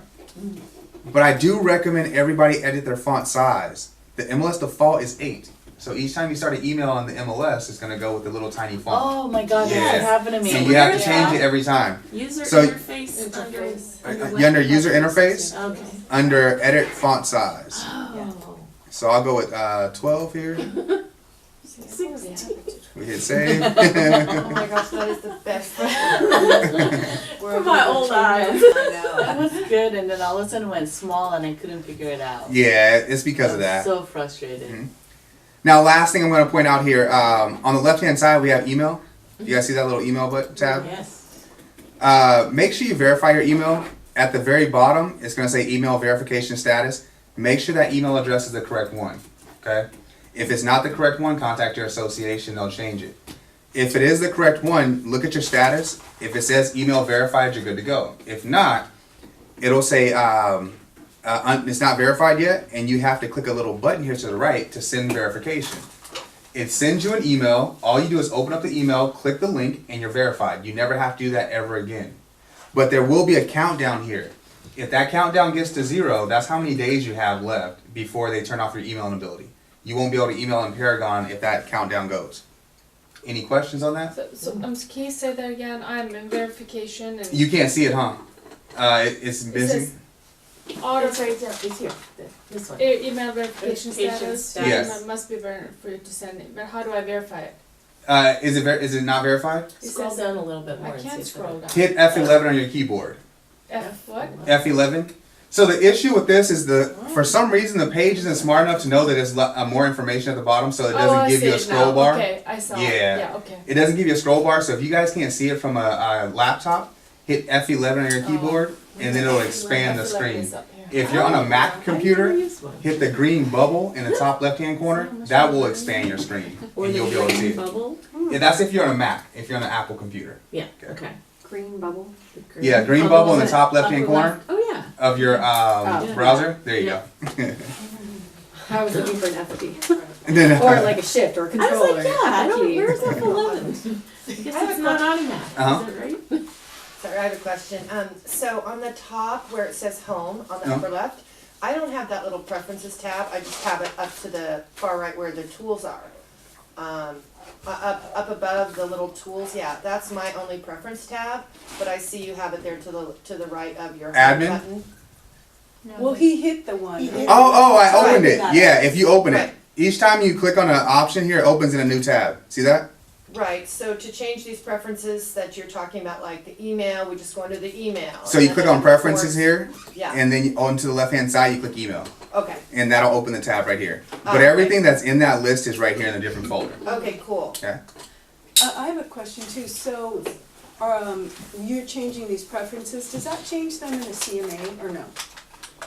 But I do recommend everybody edit their font size. The MLS default is 8. So each time you start an email on the MLS, it's going to go with the little tiny font. Oh my god, Yeah. that happened to me. And you have to change it every time. User So- interface under You under user interface, Okay. under edit font size. Oh. So I'll go with 12 here. 16. We hit save. Oh my gosh, that is the best. For my old eyes. That was good, and then all of a sudden it went small and I couldn't figure it out. Yeah, it's because of that. So frustrated. Mhm. Now, last thing I'm going to point out here, on the left-hand side, we have email. You guys see that little email tab? Yes. Make sure you verify your email. At the very bottom, it's going to say email verification status. Make sure that email address is the correct one. Okay? If it's not the correct one, contact your association. They'll change it. If it is the correct one, look at your status. If it says email verified, you're good to go. If not, it'll say it's not verified yet, and you have to click a little button here to the right to send verification. It sends you an email. All you do is open up the email, click the link, and you're verified. You never have to do that ever again. But there will be a countdown here. If that countdown gets to 0, that's how many days you have left before they turn off your emailing ability. You won't be able to email in Paragon if that countdown goes. Any questions on that? So can you say that again? I'm in verification and You can't see it, huh? It's busy. auto It's right there. It's here. This one. email verification Verification status. status. Yes. Must be for you to send it. But how do I verify it? Is it not verified? It Scroll says down a little bit more. I and see can't if scroll it- down. Hit F11 on your keyboard. F what? F11. So the issue with this is for some reason the page isn't smart enough to know that there's more information at the bottom, so it doesn't I give see you a it scroll now. bar. Okay, I saw it. Yeah. Yeah, okay. It doesn't give you a scroll bar, so if you guys can't see it from a laptop, hit F11 on your keyboard, and then it'll expand the I feel like screen. it's up here. If you're on a Mac computer, use one. hit the green bubble in the top left-hand corner. That will expand your screen, Or and the you'll be able to see green it. bubble? Yeah, that's if you're on a Mac. If you're on an Apple computer. Yeah, Okay. okay. Green bubble. The green Yeah, green bubble in the top left-hand upper corner left. Oh, yeah. of your Oh. browser. There you Yeah. go. I was looking for an FD. And then, Or like a shift or a I controller. was like, yeah, I don't, key. where's F11? I guess it's not on a Mac, Uh-huh. is it right? Sorry, I have a question. So on the top where it says home on the Uh-huh. upper left, I don't have that little preferences tab. I just have it up to the far right where the tools are. Up above the little tools, yeah, that's my only preference tab, but I see you have it there to the right of your home Admin? button. Well, he hit the one. Oh, I opened it. Right. Yeah, if you open it. Right. Each time you click on an option here, it opens in a new tab. See that? Right, so to change these preferences that you're talking about, like the email, we just go into the email. So and you then click the on preferences reports. here, Yeah, and then on to the left-hand side, you click email. okay, And that'll open the tab right here. But okay. everything that's in that list is right here in a different folder. Okay, cool. Okay? I have a question too, so, you're changing these preferences, does that change them in the CMA or no?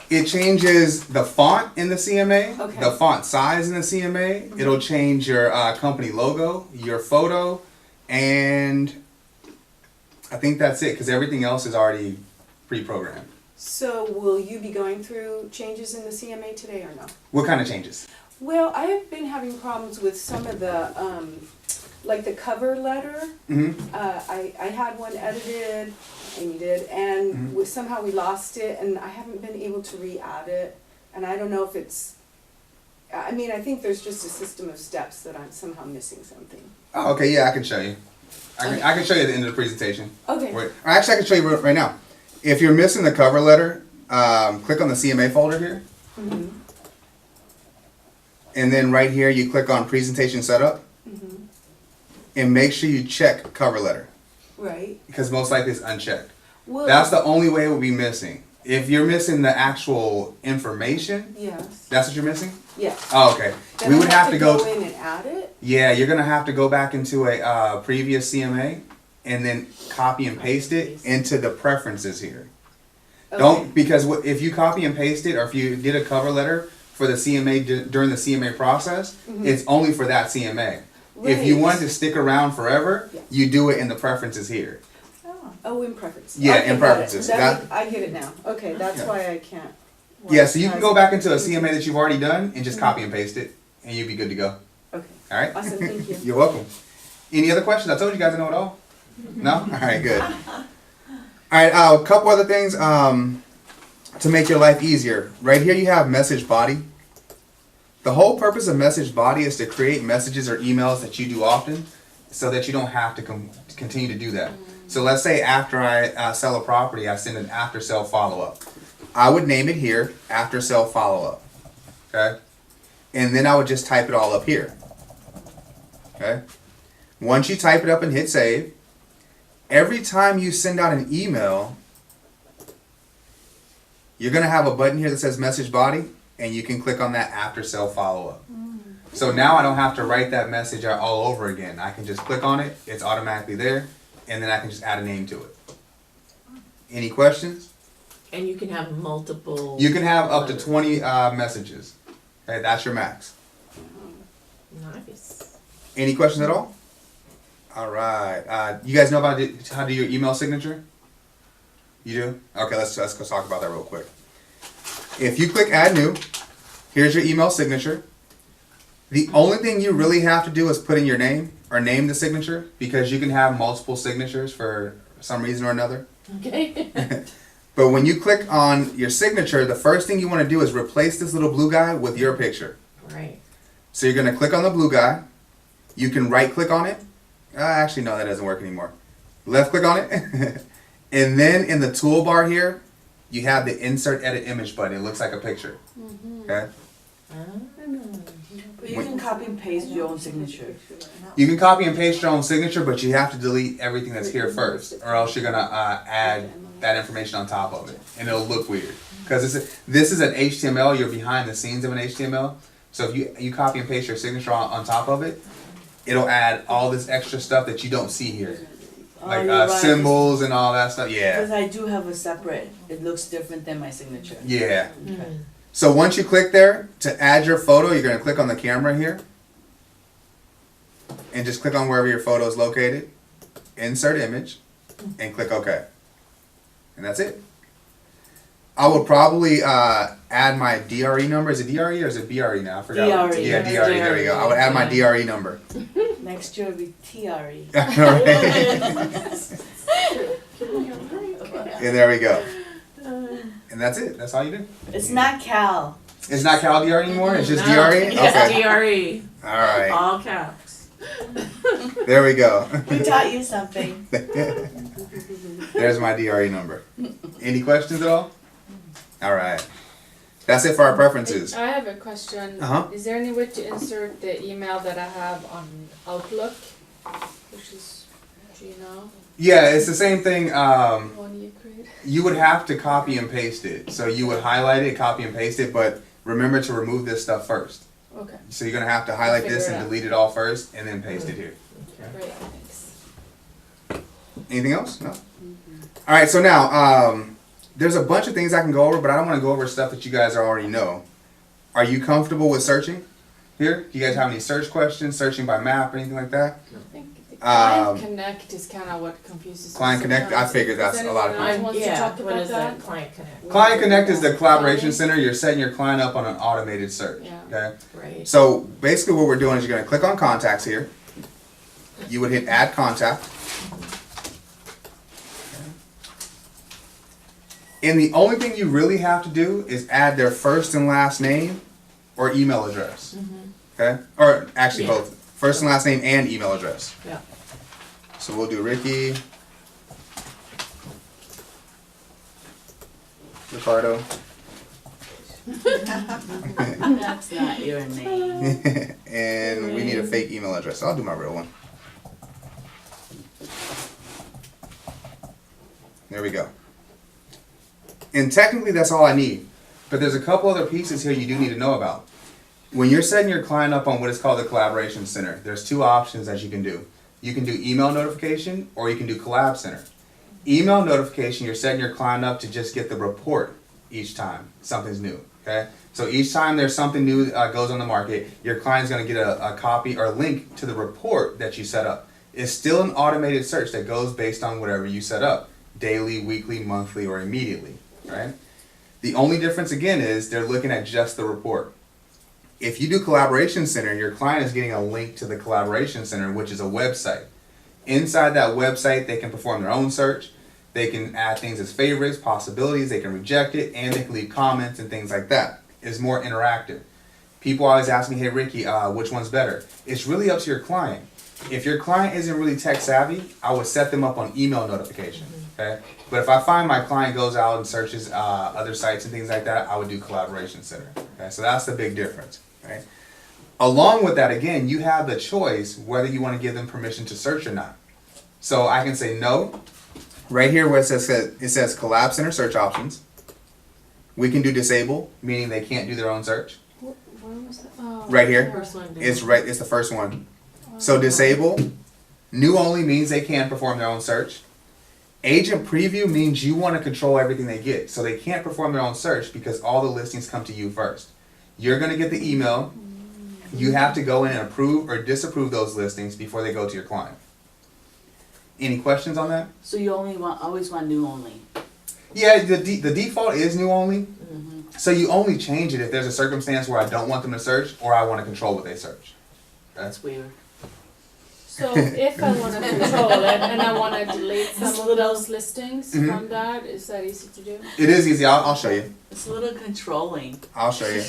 It changes the font in the CMA, Okay. the font size in the CMA. It'll change your company logo, your photo, and I think that's it, because everything else is already pre-programmed. So will you be going through changes in the CMA today or no? What kind of changes? Well, I have been having problems with some of the, like the cover letter. Mm-hmm. I had one edited, Amy did, and somehow we lost it, and I haven't been able to re-add it. And I don't know if it's, I mean, I think there's just a system of steps that I'm somehow missing something. Oh, okay, yeah, I can show you. I can show you at the end of the presentation. Okay. Wait, actually, I can show you right now. If you're missing the cover letter, click on the CMA folder here. Mhm. And then right here, you click on presentation setup. Mhm. And make sure you check cover letter, Right. because most likely it's unchecked. Well, That's the only way it will be missing. If you're missing the actual information, yes. that's what you're missing? Yes. Oh, okay. Then We I would have to go, in and add it. yeah, you're gonna have to go back into a previous CMA and then copy and paste it into the preferences here. Okay. Don't, because if you copy and paste it, or if you did a cover letter for the CMA during the CMA process, it's only for that CMA. If you Right. wanted to stick around forever, Yeah. you do it in the preferences here. Oh, in preferences. Yeah, Okay, in got it. preferences. I get it now. Okay, that's Yeah. why I can't. Yeah, so you can go back into a CMA that you've already done and just copy and paste it, and you'll be good to go. Okay, All right? awesome, thank you. You're welcome. Any other questions? I told you guys I know it all. No? All right, good. All right, a couple other things to make your life easier. Right here you have message body. The whole purpose of message body is to create messages or emails that you do often so that you don't have to continue to do that. So let's say after I sell a property, I send an after sale follow-up. I would name it here, after sale follow-up. Okay? And then I would just type it all up here. Okay? Once you type it up and hit save, every time you send out an email, you're going to have a button here that says message body, and you can click on that after sale follow-up. So now I don't have to write that message out all over again. I can just click on it, it's automatically there, and then I can just add a name to it. Any questions? And you can have multiple. You can have up to letters. 20 messages. Okay, that's your max. Nice. Any questions at all? All right. You guys know about how to do your email signature? You do? Okay, let's go talk about that real quick. If you click Add New, here's your email signature. The only thing you really have to do is put in your name or name the signature, because you can have multiple signatures for some reason or another. Okay. But when you click on your signature, the first thing you want to do is replace this little blue guy with your picture. Right. So you're going to click on the blue guy. You can right click on it. Actually, no, that doesn't work anymore. Left click on it. And then in the toolbar here, you have the Insert Edit Image button. It looks like a picture. Okay? But you can copy and paste your own signature. You can copy and paste your own signature, but you have to delete everything that's here first, or else you're going to add that information on top of it, and it'll look weird. Because this is an HTML, you're behind the scenes of an HTML. So if you copy and paste your signature on top of it, it'll add all this extra stuff that you don't see here. Like you're right. symbols and all that stuff, Because yeah. I do have a separate, it looks different than my signature. Yeah. Okay. So once you click there, to add your photo, you're gonna click on the camera here. And just click on wherever your photo is located. Insert image, and click OK. And that's it. I would probably add my DRE number. Is it DRE or is it BRE now? I forgot. DRE. Yeah, DRE. There we go. I would add my DRE number. Next year will be TRE. Alright. And there we go. And that's it. That's all you do. It's not Cal. It's not Cal DRE anymore. It's just No, DRE. It's Okay. DRE, All right. all caps. There we go. We taught you something. There's my DRE number. Any questions at all? All right. That's it for our preferences. I have a question. Uh-huh. Is there any way to insert the email that I have on Outlook, which is Gmail, Yeah, it's the same thing. one you create? You would have to copy and paste it. So you would highlight it, copy and paste it, but remember to remove this stuff first. Okay, So you're gonna have to highlight this Figure it and out. delete it all first, and then paste it here. great, thanks. Anything else? No. All right. So now, there's a bunch of things I can go over, but I don't want to go over stuff that you guys already know. Are you comfortable with searching here? Do you guys have any search questions, searching by map, or anything like that? I think the Client Um, Connect is kind of what confuses me Client Connect, I sometimes. figured that's Does a lot of anyone else want to Yeah, talk what about is that? that, Client Connect? Client Connect is the collaboration center. You're setting your client up on an automated search. Yeah. Okay. Right. So basically, what we're doing is you're going to click on contacts here. You would hit add contact. And the only thing you really have to do is add their first and last name or email address. Okay? Or actually Yeah. both. First and last name and email address. Yeah. So we'll do Ricky. Ricardo. That's not your name. And we need a fake email address. I'll do my real one. There we go. And technically that's all I need. But there's a couple other pieces here you do need to know about. When you're setting your client up on what is called the Collaboration Center, there's two options that you can do. You can do email notification or you can do Collab Center. Email notification, you're setting your client up to just get the report each time something's new. Okay? So each time there's something new goes on the market, your client's going to get a copy or a link to the report that you set up. It's still an automated search that goes based on whatever you set up. Daily, weekly, monthly, or immediately. Right? The only difference again is they're looking at just the report. If you do Collaboration Center, your client is getting a link to the Collaboration Center, which is a website. Inside that website, they can perform their own search. They can add things as favorites, possibilities, they can reject it, and they can leave comments and things like that. It's more interactive. People always ask me, hey Ricky, which one's better? It's really up to your client. If your client isn't really tech savvy, I would set them up on email notification. Okay? But if I find my client goes out and searches other sites and things like that, I would do Collaboration Center. Okay? So that's the big difference. Okay? Along with that, again, you have the choice whether you want to give them permission to search or not. So I can say no. Right here where it says Collab Center search options. We can do disable, meaning they can't do their own search. Where was that? Oh, Right here. First one. It's the first one. So disable, new only means they can perform their own search. Agent preview means you want to control everything they get. So they can't perform their own search because all the listings come to you first. You're going to get the email. You have to go in and approve or disapprove those listings before they go to your client. Any questions on that? So you always want new only. Yeah, the default is new only. So you only change it if there's a circumstance where I don't want them to search or I want to control what they search. That's weird. So if I want to control it and I want to delete some of those listings Mhm. from that, is that easy to do? It is easy. I'll show you. It's a little controlling. I'll show you.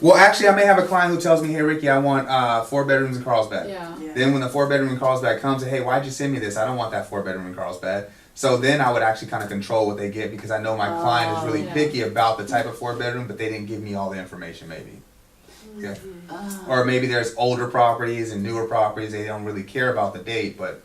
Well, actually, I may have a client who tells me, hey, Ricky, I want 4 bedrooms in Carlsbad. Yeah. Then when the 4 bedroom in Carlsbad comes, hey, why'd you send me this? I don't want that 4 bedroom in Carlsbad. So then I would actually kind of control what they get because I know my client is really yeah. picky about the type of 4 bedroom, but they didn't give me all the information maybe. Yeah. Ah. Or maybe there's older properties and newer properties. They don't really care about the date, but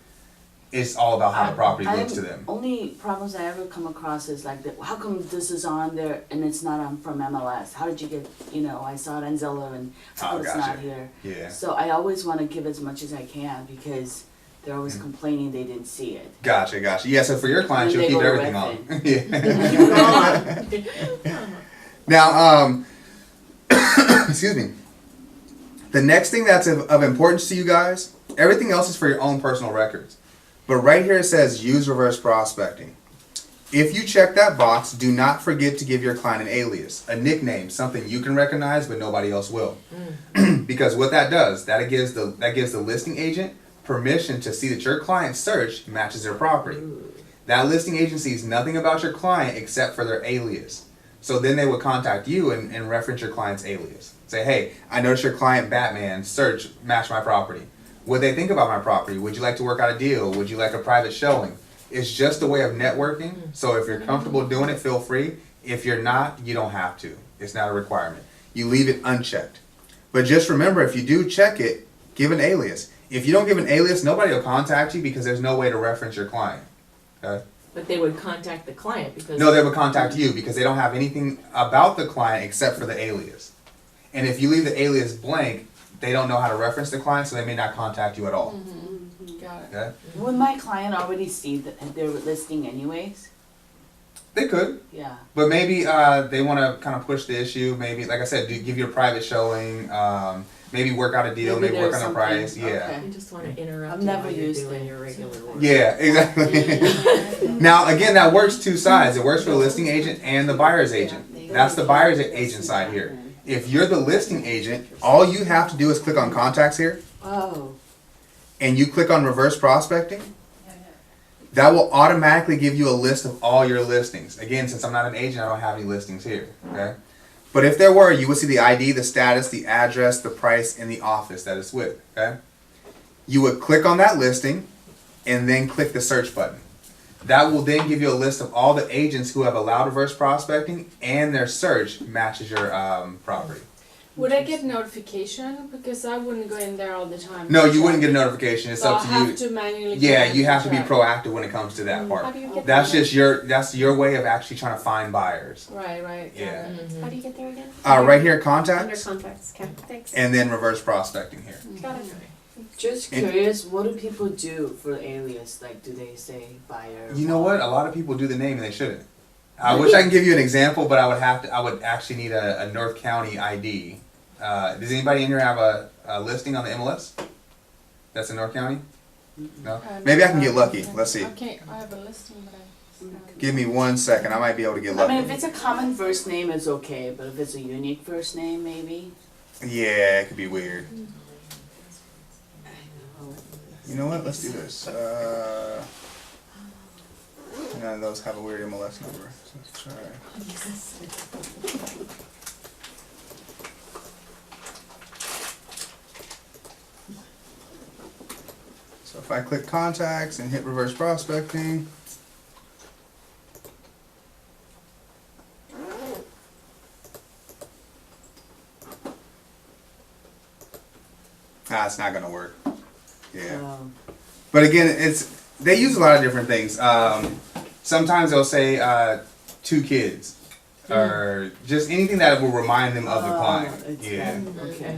It's all about how the property looks to them. Only problems I ever come across is like, how come this is on there and it's not on from MLS? How did you get, I saw it on Zillow and how come it's gotcha. not here? Yeah. So I always want to give as much as I can because they're always complaining they didn't see it. Gotcha. Yeah, so for your clients, And you'll they keep go to everything on. Redfin. Yeah. Now, excuse me. The next thing that's of importance to you guys, everything else is for your own personal records. But right here it says use reverse prospecting. If you check that box, do not forget to give your client an alias, a nickname, something you can recognize but nobody else will. Because what that does, that gives the listing agent permission to see that your client's search matches their property. That listing agent sees nothing about your client except for their alias. So then they would contact you and reference your client's alias. Say, hey, I noticed your client Batman search matched my property. What they think about my property? Would you like to work out a deal? Would you like a private showing? It's just a way of networking. So if you're comfortable doing it, feel free. If you're not, you don't have to. It's not a requirement. You leave it unchecked. But just remember, if you do check it, give an alias. If you don't give an alias, nobody will contact you because there's no way to reference your client. Okay? But they would contact the client because... No, they would contact you because they don't have anything about the client except for the alias. And if you leave the alias blank, they don't know how to reference the client, so they may not contact you at all. Got it. Okay? Would my client already see their listing anyways? They could, Yeah. but maybe they want to kind of push the issue. Maybe, like I said, give you a private showing. Maybe work out a deal. Maybe work there's on a price. something. Yeah. Okay. You just want to interrupt I've you never while you're used doing it. your regular work. Yeah, exactly. Now, again, that works two sides. It works for the listing agent and the buyer's agent. That's the buyer's agent side here. If you're the listing agent, all you have to do is click on contacts here, Oh. and you click on reverse prospecting. That will automatically give you a list of all your listings. Again, since I'm not an agent, I don't have any listings here. Okay. But if there were, you would see the ID, the status, the address, the price, and the office that it's with. Okay. You would click on that listing, and then click the search button. That will then give you a list of all the agents who have allowed reverse prospecting and their search matches your property. Would I get notification? Because I wouldn't go in there all the time. No, you wouldn't get a notification. It's So up I to have you. to manually. Yeah, go in you have and to be check. proactive when it comes to that How part. do you get That's there? just your way of actually trying to find buyers. Right, right. got Yeah. it. How do you get there again? Right here, Under contacts, contacts, okay, thanks. and then reverse prospecting here. Got it. Just And- curious, what do people do for alias? Like, do they say buyer? You know what? A lot of people do the name and they shouldn't. I wish I can give you an example, but I would actually need a North County ID. Does anybody in here have a listing on the MLS? That's in North County? No? Maybe I can get lucky. Let's see. Okay, I have a listing, but Give me 1 second. I might be able to get I mean, if lucky. it's a common first name, it's okay. But if it's a unique first name, maybe. Yeah, it could be weird. You know what? Let's do this. None of those have a weird MLS number. So let's try. So if I click contacts and hit reverse prospecting, it's not gonna work. Yeah. But again, they use a lot of different things. Sometimes they'll say 2 kids, or just anything that will remind them of the client. Yeah. Okay.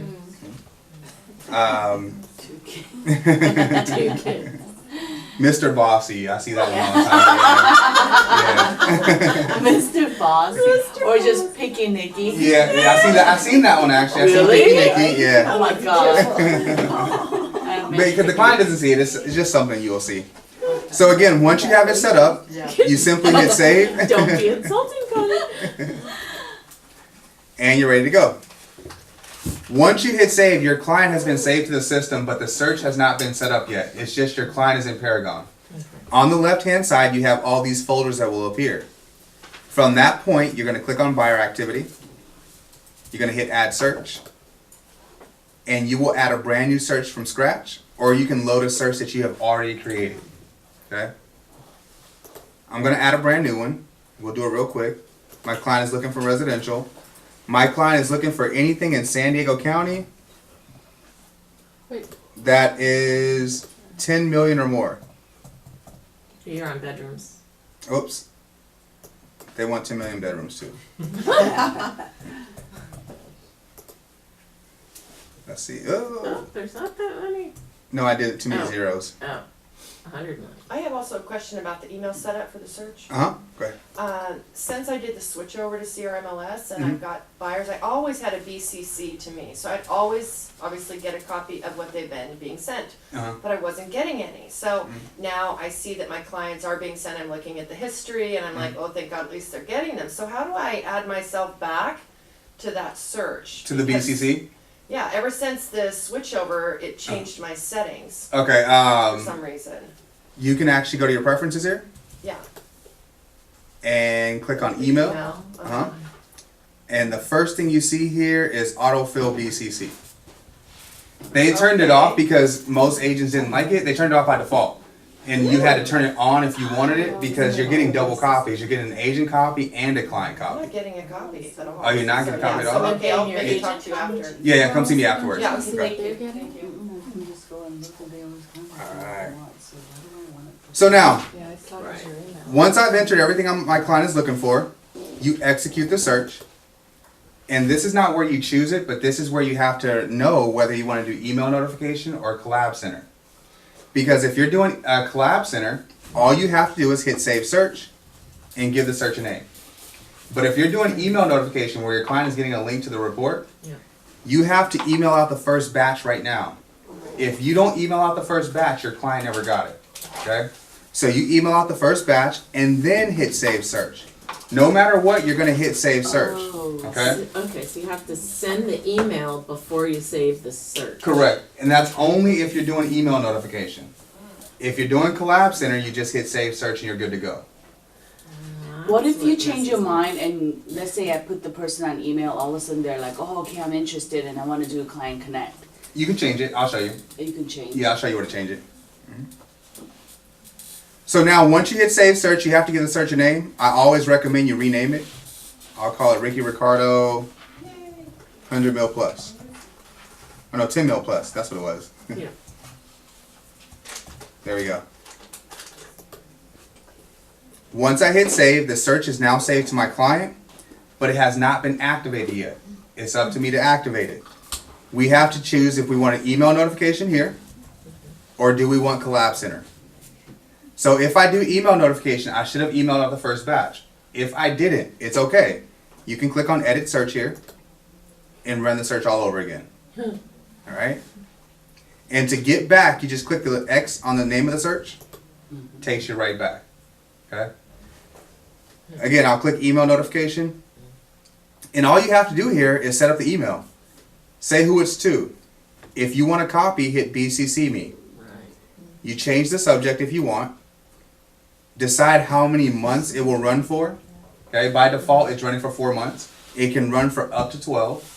Two kids. Two kids. Mr. Bossy, I see that one all the time. Mr. Boss. Or just Picky Nicky. Yeah, I've seen that one actually. I've Really? seen Picky Nicky, yeah. Oh my god. Because the client doesn't see it, it's just something you'll see. So again, once you have it set up, you simply hit save. Don't be insulting, Connie. And you're ready to go. Once you hit save, your client has been saved to the system, but the search has not been set up yet. It's just your client is in Paragon. On the left-hand side, you have all these folders that will appear. From that point, you're going to click on Buyer Activity. You're going to hit Add Search. And you will add a brand new search from scratch, or you can load a search that you have already created. Okay? I'm going to add a brand new one. We'll do it real quick. My client is looking for residential. My client is looking for anything in San Diego County Wait. that is 10 million or more. You're on bedrooms. Oops. They want 10 million bedrooms too. Let's see. Oh, Oh. there's not that many. No, I did too many Oh. zeros. Oh, 100 million. I have also a question about the email setup for the search. Uh-huh. Go ahead. Since I did the switch over to CRMLS and I've Mhm. got buyers, I always had a BCC to me. So I'd always obviously get a copy of what they've been being sent, Uh-huh. but I wasn't getting any. So Mhm. now I see that my clients are being sent, I'm looking at the history and I'm like, oh, thank God, at least they're getting them. So how do I add myself back to that search? To the Because- BCC? Yeah, ever since the switchover, it changed my settings Okay, for some reason. you can actually go to your preferences here Yeah. and click on email. Uh-huh. And the first thing you see here is autofill BCC. They turned it off because most agents didn't like it. They turned it off by default. And you had to turn it on if you wanted it because you're getting double copies. You're getting an agent copy and a client I'm copy. not getting a copy at all. Oh, you're not getting a copy at all? So, okay, I'll Okay, maybe here. talk to you after. Yeah, yeah, come see me afterwards. Yeah, Okay. thank you. You can just go and look at David's comments if you Alright. want. So why do I wanna put- So now, Yeah, I saw Right. your email. once I've entered everything my client is looking for, you execute the search. And this is not where you choose it, but this is where you have to know whether you want to do email notification or collab center. Because if you're doing a collab center, all you have to do is hit save search and give the search a name. But if you're doing email notification where your client is getting a link to the report, Yeah. you have to email out the first batch right now. If you don't email out the first batch, your client never got it. Okay? So you email out the first batch and then hit save search. No matter what, you're gonna hit save search. Oh, Okay? Okay, so you have to send the email before you save the search. Correct. And that's only if you're doing email notification. If you're doing collab center, you just hit save search and you're good to go. What if you That's change what your this is. mind and let's say I put the person on email, all of a sudden they're like, oh, okay, I'm interested and I wanna do a client connect. You can change it. I'll show you. You can change. Yeah, I'll show you where to change it. So now, once you hit save search, you have to give the search a name. I always recommend you rename it. I'll call it Ricky Ricardo 100 mil plus. Oh no, 10 mil plus. That's what it was. Yeah. There we go. Once I hit save, the search is now saved to my client, but it has not been activated yet. It's up to me to activate it. We have to choose if we want an email notification here, or do we want collab center. So if I do email notification, I should have emailed out the first batch. If I didn't, it's okay. You can click on edit search here and run the search all over again. All right? And to get back, you just click the X on the name of the search, takes you right back. Okay? Again, I'll click email notification. And all you have to do here is set up the email. Say who it's to. If you want a copy, hit BCC me. Right. You change the subject if you want. Decide how many months it will run for. Okay, by default, it's running for 4 months. It can run for up to 12.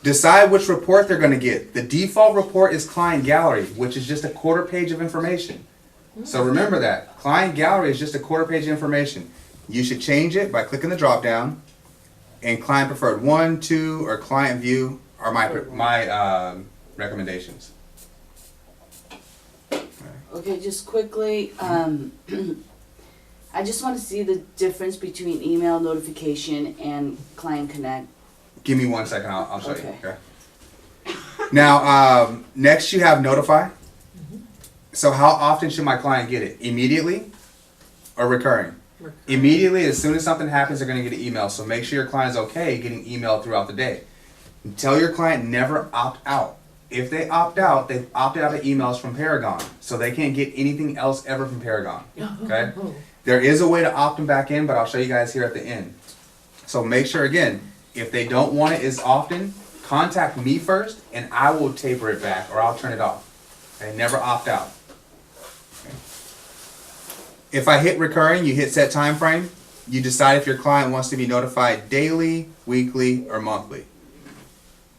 Decide which report they're going to get. The default report is client gallery, which is just a quarter page of information. So remember that. Client gallery is just a quarter page of information. You should change it by clicking the drop down. And client preferred 1, 2, or client view are my recommendations. Okay, just quickly, I just wanna see the difference between email notification and client connect. Give me 1 second, I'll show Okay. you. Okay. Now, next you have notify. So how often should my client get it? Immediately or recurring? Immediately, as soon as something happens, they're gonna get an email. So make sure your client is okay getting emailed throughout the day. And tell your client never opt out. If they opt out, they've opted out of emails from Paragon. So they can't get anything else ever from Paragon. Okay? There is a way to opt them back in, but I'll show you guys here at the end. So make sure, again, if they don't want it as often, contact me first and I will taper it back or I'll turn it off. Okay? Never opt out. Okay. If I hit recurring, you hit set time frame. You decide if your client wants to be notified daily, weekly, or monthly.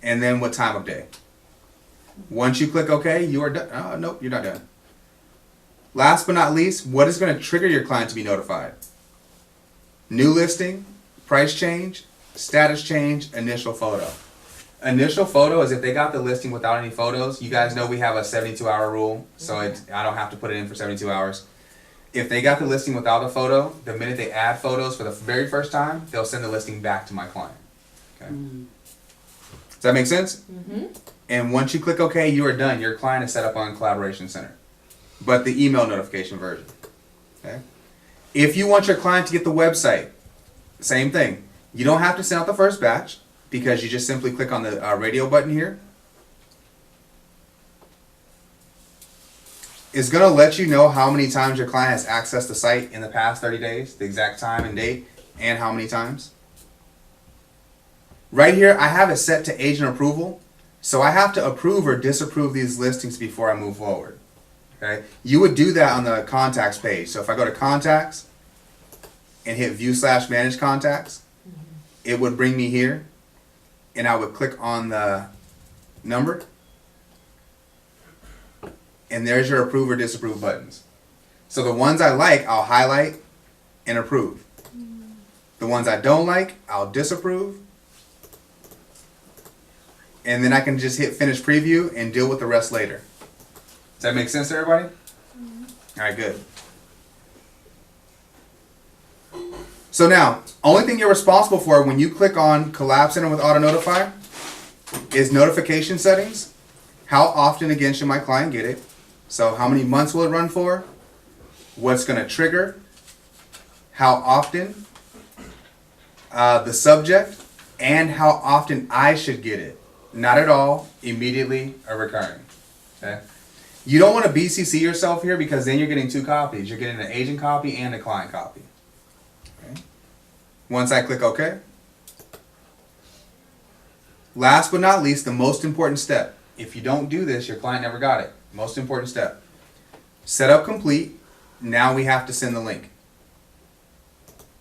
And then what time of day. Once you click OK, you are done. Oh, nope, you're not done. Last but not least, what is going to trigger your client to be notified? New listing, price change, status change, initial photo. Initial photo is if they got the listing without any photos. You guys know we have a 72-hour rule, so I don't have to put it in for 72 hours. If they got the listing without a photo, the minute they add photos for the very first time, they'll send the listing back to my client. Okay. Does that make sense? Mm-hmm. And once you click OK, you are done. Your client is set up on Collaboration Center, but the email notification version. Okay. If you want your client to get the website, same thing. You don't have to send out the first batch because you just simply click on the radio button here. It's going to let you know how many times your client has accessed the site in the past 30 days, the exact time and date, and how many times. Right here, I have it set to agent approval, so I have to approve or disapprove these listings before I move forward. Okay? You would do that on the contacts page. So if I go to contacts and hit view/manage contacts, it would bring me here, and I would click on the number. And there's your approve or disapprove buttons. So the ones I like, I'll highlight and approve. The ones I don't like, I'll disapprove. And then I can just hit finish preview and deal with the rest later. Does that make sense to everybody? All right, good. So now, only thing you're responsible for when you click on Collab Center with Auto Notify is notification settings. How often again should my client get it? So how many months will it run for? What's going to trigger? How often? The subject, and how often I should get it. Not at all, immediately, or recurring. Okay? You don't want to BCC yourself here because then you're getting two copies. You're getting an agent copy and a client copy. Okay? Once I click OK. Last but not least, the most important step. If you don't do this, your client never got it. Most important step. Setup complete. Now we have to send the link.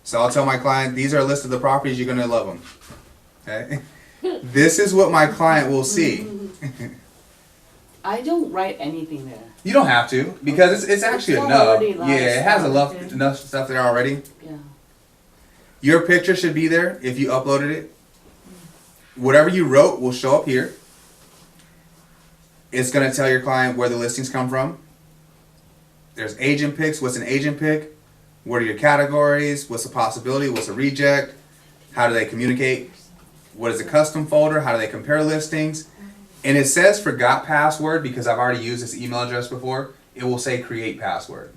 So I'll tell my client, these are a list of the properties, you're going to love them. Okay? This is what my client will see. I don't write anything there. You don't have to, because it's actually It's enough. already a lot Yeah, of it has stuff. enough stuff there already. Yeah. Your picture should be there if you uploaded it. Whatever you wrote will show up here. It's going to tell your client where the listings come from. There's agent picks. What's an agent pick? What are your categories? What's a possibility? What's a reject? How do they communicate? What is a custom folder? How do they compare listings? And it says forgot password because I've already used this email address before. It will say create password.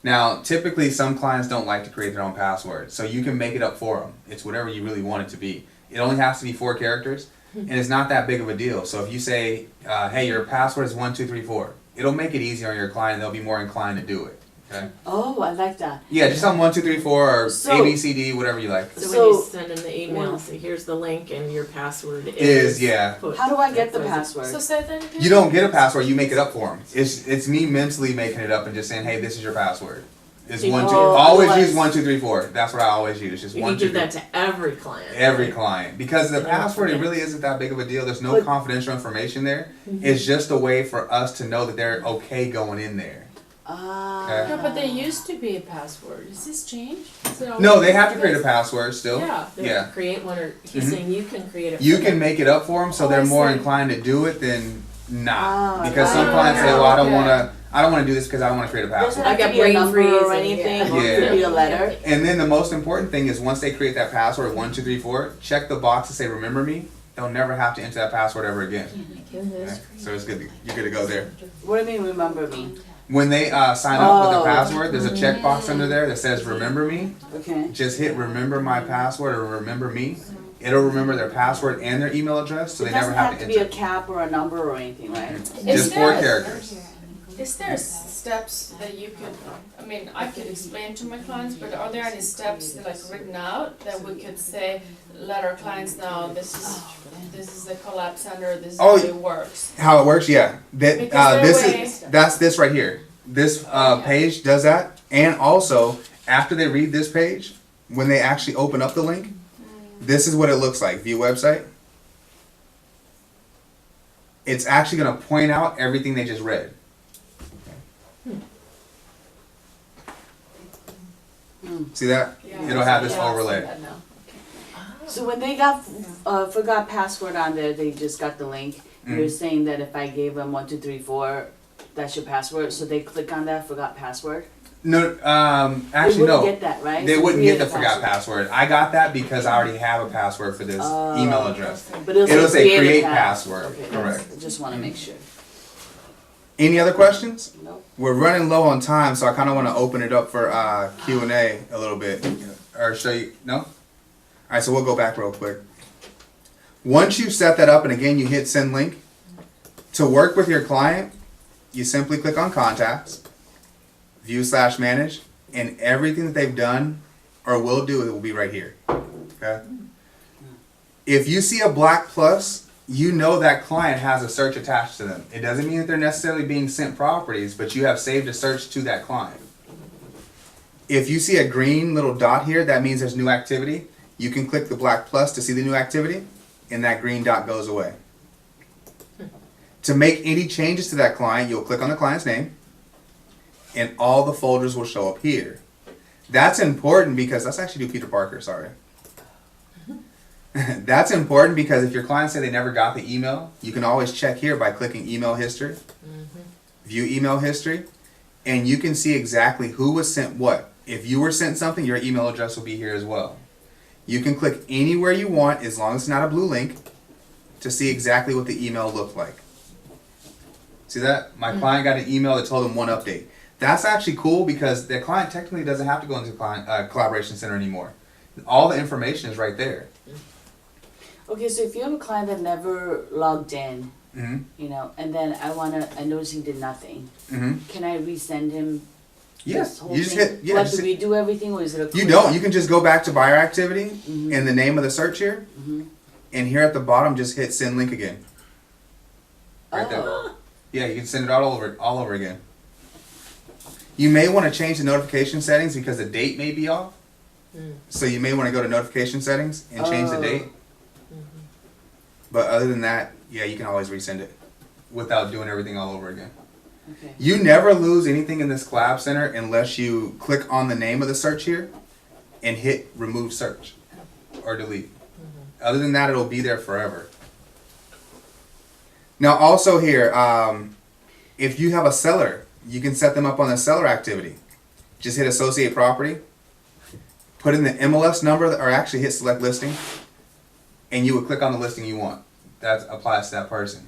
Now, typically some clients don't like to create their own password, so you can make it up for them. It's whatever you really want it to be. It only has to be 4 characters, and it's not that big of a deal. So if you say, hey, your password is 1234, it'll make it easier on your client, and they'll be more inclined to do it. Okay? Oh, I like that. Yeah, just tell them 1234 or So- ABCD, whatever you like. So, So- when you send them the email, say here's the link and your password Is, yeah. put- How do I get the XYZ. password? So say that again? You don't get a password, you make it up for them. It's me mentally making it up and just saying, hey, this is your password. It's You 1 2. Oh, Always otherwise- use 1234. That's what I always use. Just You 1 can 2 give that to every client. every client, because the They don't password, it forget. really isn't that big of a deal. There's no But- confidential information there. Mhm. It's just a way for us to know that they're okay going in there. Ah. No, but they used to be a password. Is this changed? Is it No, always they have to been create a this? password still. Yeah. They Yeah. Create one, or he's Mhm. saying you can create it. You for can them. make it up for them, so Oh, they're I more see. inclined to do it than not. Ah, Because some right. clients say, well, I don't Okay. want to do this because I don't want to create a Doesn't password. I have to got be a brain number freeze or and- anything. Yeah. It could be a letter. And then the most important thing is once they create that password 1234, check the box to say remember me. They'll never have to enter that password ever again. Okay? So it's good. You're good to go there. What do you mean, remember me? When they sign up with Oh. their password, there's a checkbox under there that says remember me. Okay. Just hit remember my password or remember me. It'll remember their password and their email address, so It they never doesn't have have to to be a enter. cap or a number or anything, right? Just 4 characters. Is there steps that you could, I mean, I could explain to my clients, but are there any steps like written out that we could say, let our clients know this is the collab center, this is Oh, how it works? How it works, yeah. That Because this their is that's this right here. This page does that, and also after they read this page, when they actually open up the link, this is what it looks like. View website. It's actually going to point out everything they just read. See that? Yeah. It'll have this Yeah, I see overlay. that now. So when they got forgot password on there, they just got the link. You're saying that if I gave them 1234, that's your password. So they click on that forgot password. No, actually They no. wouldn't get that, right? They So wouldn't create get the a forgot password. I got that because I already have a password for this email address. But It'll say create a password. Okay, Correct. I just wanna make sure. Any other questions? Nope. We're running low on time, so I kind of want to open it up for Q&A a little bit, or show you. No. All right, so we'll go back real quick. Once you set that up, and again you hit send link, to work with your client, you simply click on contacts, view/manage, and everything that they've done or will do, it will be right here. Okay. If you see a black plus, you know that client has a search attached to them. It doesn't mean that they're necessarily being sent properties, but you have saved a search to that client. If you see a green little dot here, that means there's new activity. You can click the black plus to see the new activity, and that green dot goes away. To make any changes to that client, you'll click on the client's name, and all the folders will show up here. That's important because, let's actually do Peter Parker, sorry. That's important because if your clients say they never got the email, you can always check here by clicking email history, view email history, and you can see exactly who was sent what. If you were sent something, your email address will be here as well. You can click anywhere you want, as long as it's not a blue link, to see exactly what the email looked like. See that? My client got an email that told them one update. That's actually cool because the client technically doesn't have to go into the collaboration center anymore. All the information is right there. Okay, so if you have a client that never logged in, Mm-hmm. you know, and then I noticed he did nothing, Mm-hmm. can I resend him Yes. this whole You just thing? hit. Yeah. What, Just do hit, we do everything or is it a you clean don't. up? You can just go back to buyer activity Mhm. and the name of the search here, Mhm. and here at the bottom, just hit send link again. Right there. Oh. Yeah, you can send it all over again. You may want to change the notification settings because the date may be off. So you may want to go to notification settings and change the Oh. date. But other than that, yeah, you can always resend it without doing everything all over again. Okay. You never lose anything in this collab center unless you click on the name of the search here and hit remove search or delete. Other than that, it'll be there forever. Now also here, if you have a seller, you can set them up on the seller activity. Just hit associate property, put in the MLS number, or actually hit select listing, and you would click on the listing you want. That applies to that person.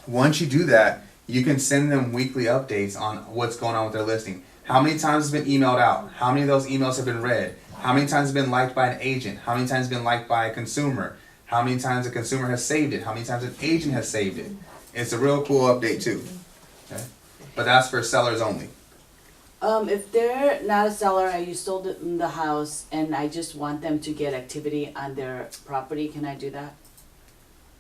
Once you do that, you can send them weekly updates on what's going on with their listing. How many times it's been emailed out? How many of those emails have been read? How many times it's been liked by an agent? How many times it's been liked by a consumer? How many times a consumer has saved it? How many times an agent has saved it? It's a real cool update too. Okay? But that's for sellers only. If they're not a seller and you sold them the house and I just want them to get activity on their property, can I do that?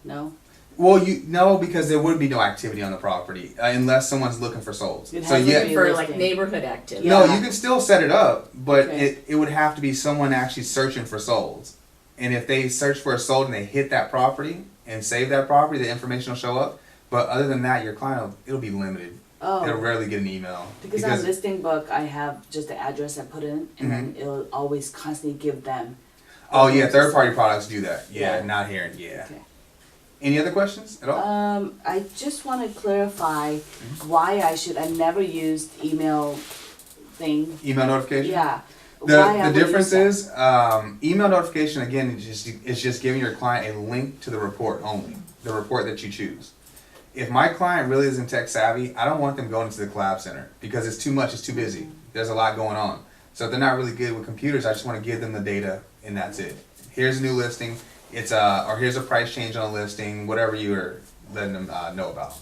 No? Well, no, because there would be no activity on the property unless someone's looking for souls. It So has to yeah, be For listing. like neighborhood activity. no, Yeah. you can still set it up, but Okay. it would have to be someone actually searching for souls. And if they search for a sold and they hit that property and save that property, the information will show up. But other than that, your client, it'll be limited. It'll Oh, rarely get an email. because on listing book, I have just the address I put in and then Mm-hmm. it'll always constantly give them. Oh yeah, third party products do that. Yeah, Yeah. not here. Yeah. Okay. Any other questions at all? I just wanna clarify why I never used email thing. Email notification? Yeah. Why The I would difference use that. is email notification again is just giving your client a link to the report only, the report that you choose. If my client really isn't tech savvy, I don't want them going into the collab center because it's too much, it's too busy. There's a lot going on. So if they're not really good with computers, I just want to give them the data and that's it. Here's a new listing. Or here's a price change on a listing, whatever you're letting them know about.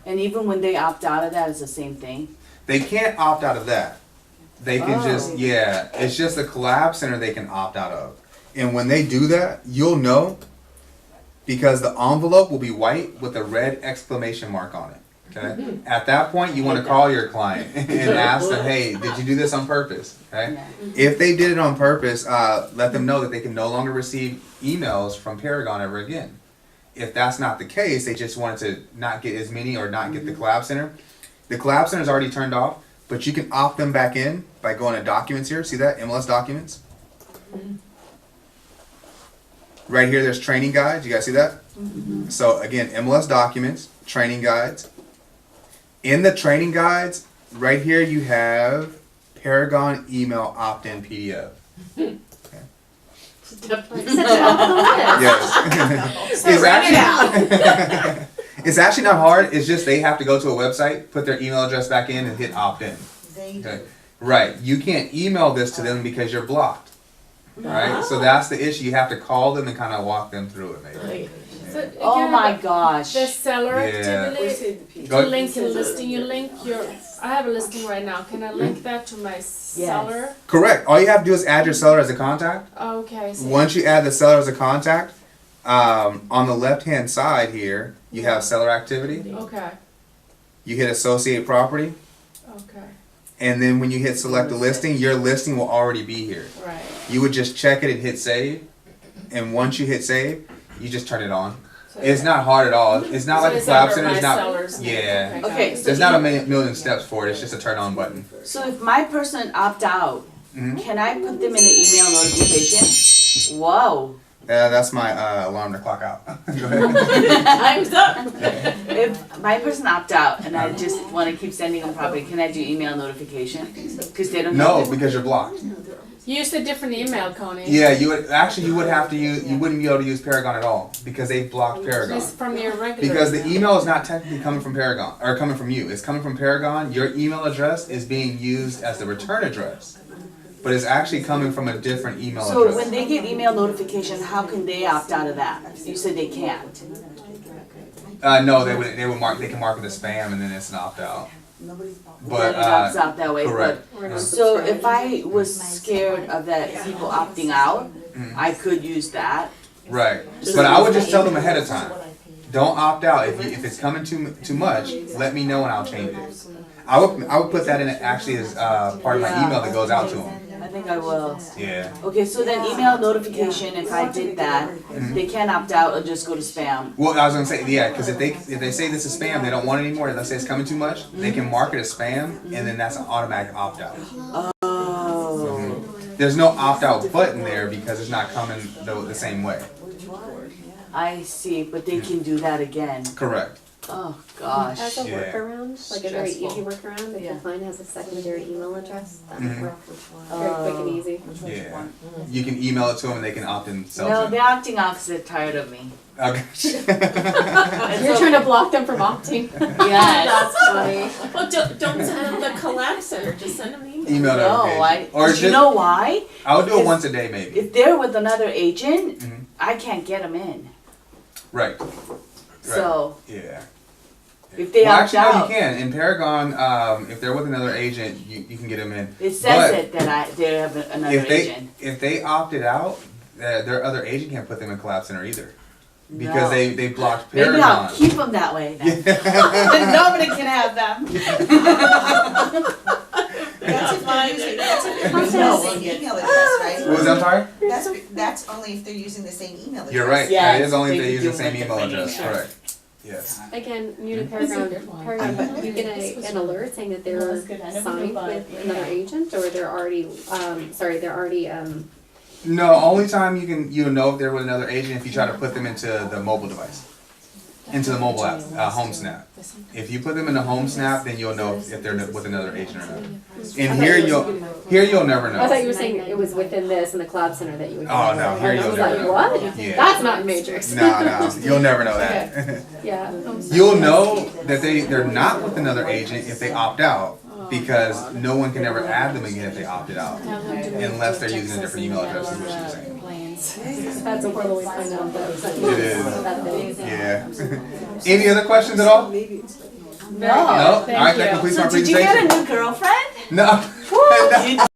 And even when they opt out of that, it's the same thing. They can't opt out of that. They can Oh. it's just the collab center they can opt out of. And when they do that, you'll know because the envelope will be white with a red exclamation mark on it. Okay? At that point, you want to call your client and ask them, hey, did you do this on purpose? Okay? Yeah. If they did it on purpose, let them know that they can no longer receive emails from Paragon ever again. If that's not the case, they just wanted to not get as many or not get the collab center. The collab center is already turned off, but you can opt them back in by going to documents here. See that? MLS documents. Right here, there's training guides. You guys see that? So again, MLS documents, training guides. In the training guides, right here you have Paragon email opt-in PDF. Yes. So write it out. It's actually not hard. It's just they have to go to a website, put their email address back in, and hit opt-in. Okay. Right. You can't email this to them because you're blocked. Right. So that's the issue. You have to call them and kind of walk them through it, maybe. So again, Oh my gosh. the seller Yeah. activity, We say the P. Go ahead. link your listing, you link your, I have a listing right now, can I link that to my seller? Correct. All you have to do is add your seller as a contact. Okay, so. Once you add the seller as a contact, on the left-hand side here, you have seller activity. Okay, You hit associate property, okay, and then when you hit select a listing, your listing will already be here. right. You would just check it and hit save, and once you hit save, you just turn it on. So It's not hard at all. It's not like a it's collab under center. my It's not. seller's name. Yeah. got Okay, it. so There's not a million steps for it. It's just a turn on button. So if my person opt out, Mhm. can I put them in an email notification? Whoa. That's my alarm to clock out. Go ahead. Time's up. If my person opt out and I just want to keep sending them property, can I do email notification? Because they don't No, have to. because you're blocked. Use a different email, Connie. Yeah, you would actually you would have to use you wouldn't be able to use Paragon at all because they blocked Paragon. It's from your regular. Because the email is not technically coming from Paragon or coming from you. It's coming from Paragon. Your email address is being used as the return address, but it's actually coming from a different email So address. when they get email notification, how can they opt out of that? You said they can't. No, they can mark it as spam and then it's an opt out. But Then it opts out that way. correct. But, so if I was scared of that people opting out, I could use that. Right. But I would just tell them ahead of time. Don't opt out. If it's coming too much, let me know and I'll change it. I would put that in actually as part of my email that goes out to them. I think I will. Yeah. Okay, so then email notification, if I did that, they can opt out or just go to spam. Well, I was gonna say yeah, because if they say this is spam, they don't want it anymore. Let's say it's coming too much, they can mark it as spam, and then that's an automatic opt out. Oh. There's no opt out button there because it's not coming the same way. I see, but they can do that again. Correct. Oh, gosh. As a Yeah. workaround, like a very easy Stressful. workaround, if the client has a secondary email address, that would Mhm. work very quick and easy. Yeah. You can email it to them and they can opt in No, self. they're opting out because they're tired of me. Okay. You're trying to block them from opting. Yes. That's funny. Well, don't send them the collab center, just send them an email. Email No, notification. Or you just, know why? I would do it because once a day maybe. If they're with another agent, Mhm. I can't get them in. Right. So Yeah. if they Well, opt actually, out, no, you can. In Paragon, if they're with another agent, you can get them in. it says But it that they have another agent. If they opted out, their other agent can't put them in Collab Center either. Because No. they blocked Maybe Paragon. I'll keep them that way then. Nobody can have them. That's if they're using, that's if they're using No. the same email address, right? What was that, sorry? That's only if they're using the same email address. You're right. Yes, That is only if they they use the do same with email different address. emails. Correct. Yes. Again, new to Paragon, but you get an alert saying that they're signed with another agent, or they're already, No, only time you'll know if they're with another agent if you try to put them into the mobile device, into the mobile app, Home Snap. If you put them in the Home Snap, then you'll know if they're with another agent or not. And here you'll never know. I thought you were saying it was within this in the Cloud Center that you would. Oh, no, here I you'll was never like, know. what? Yeah. That's not Matrix. No, you'll never know that. Yeah. You'll know that they're not with another agent if they opt out, because no one can ever add them again if they opted out, unless they're using a different email address, is what you're saying. That's a horrible way to find out that. It is. That thing. Yeah. Any other questions at all? Maybe it's like. No? Alright, Thank that you. completes my So did you presentation. get a new girlfriend? No. Woo!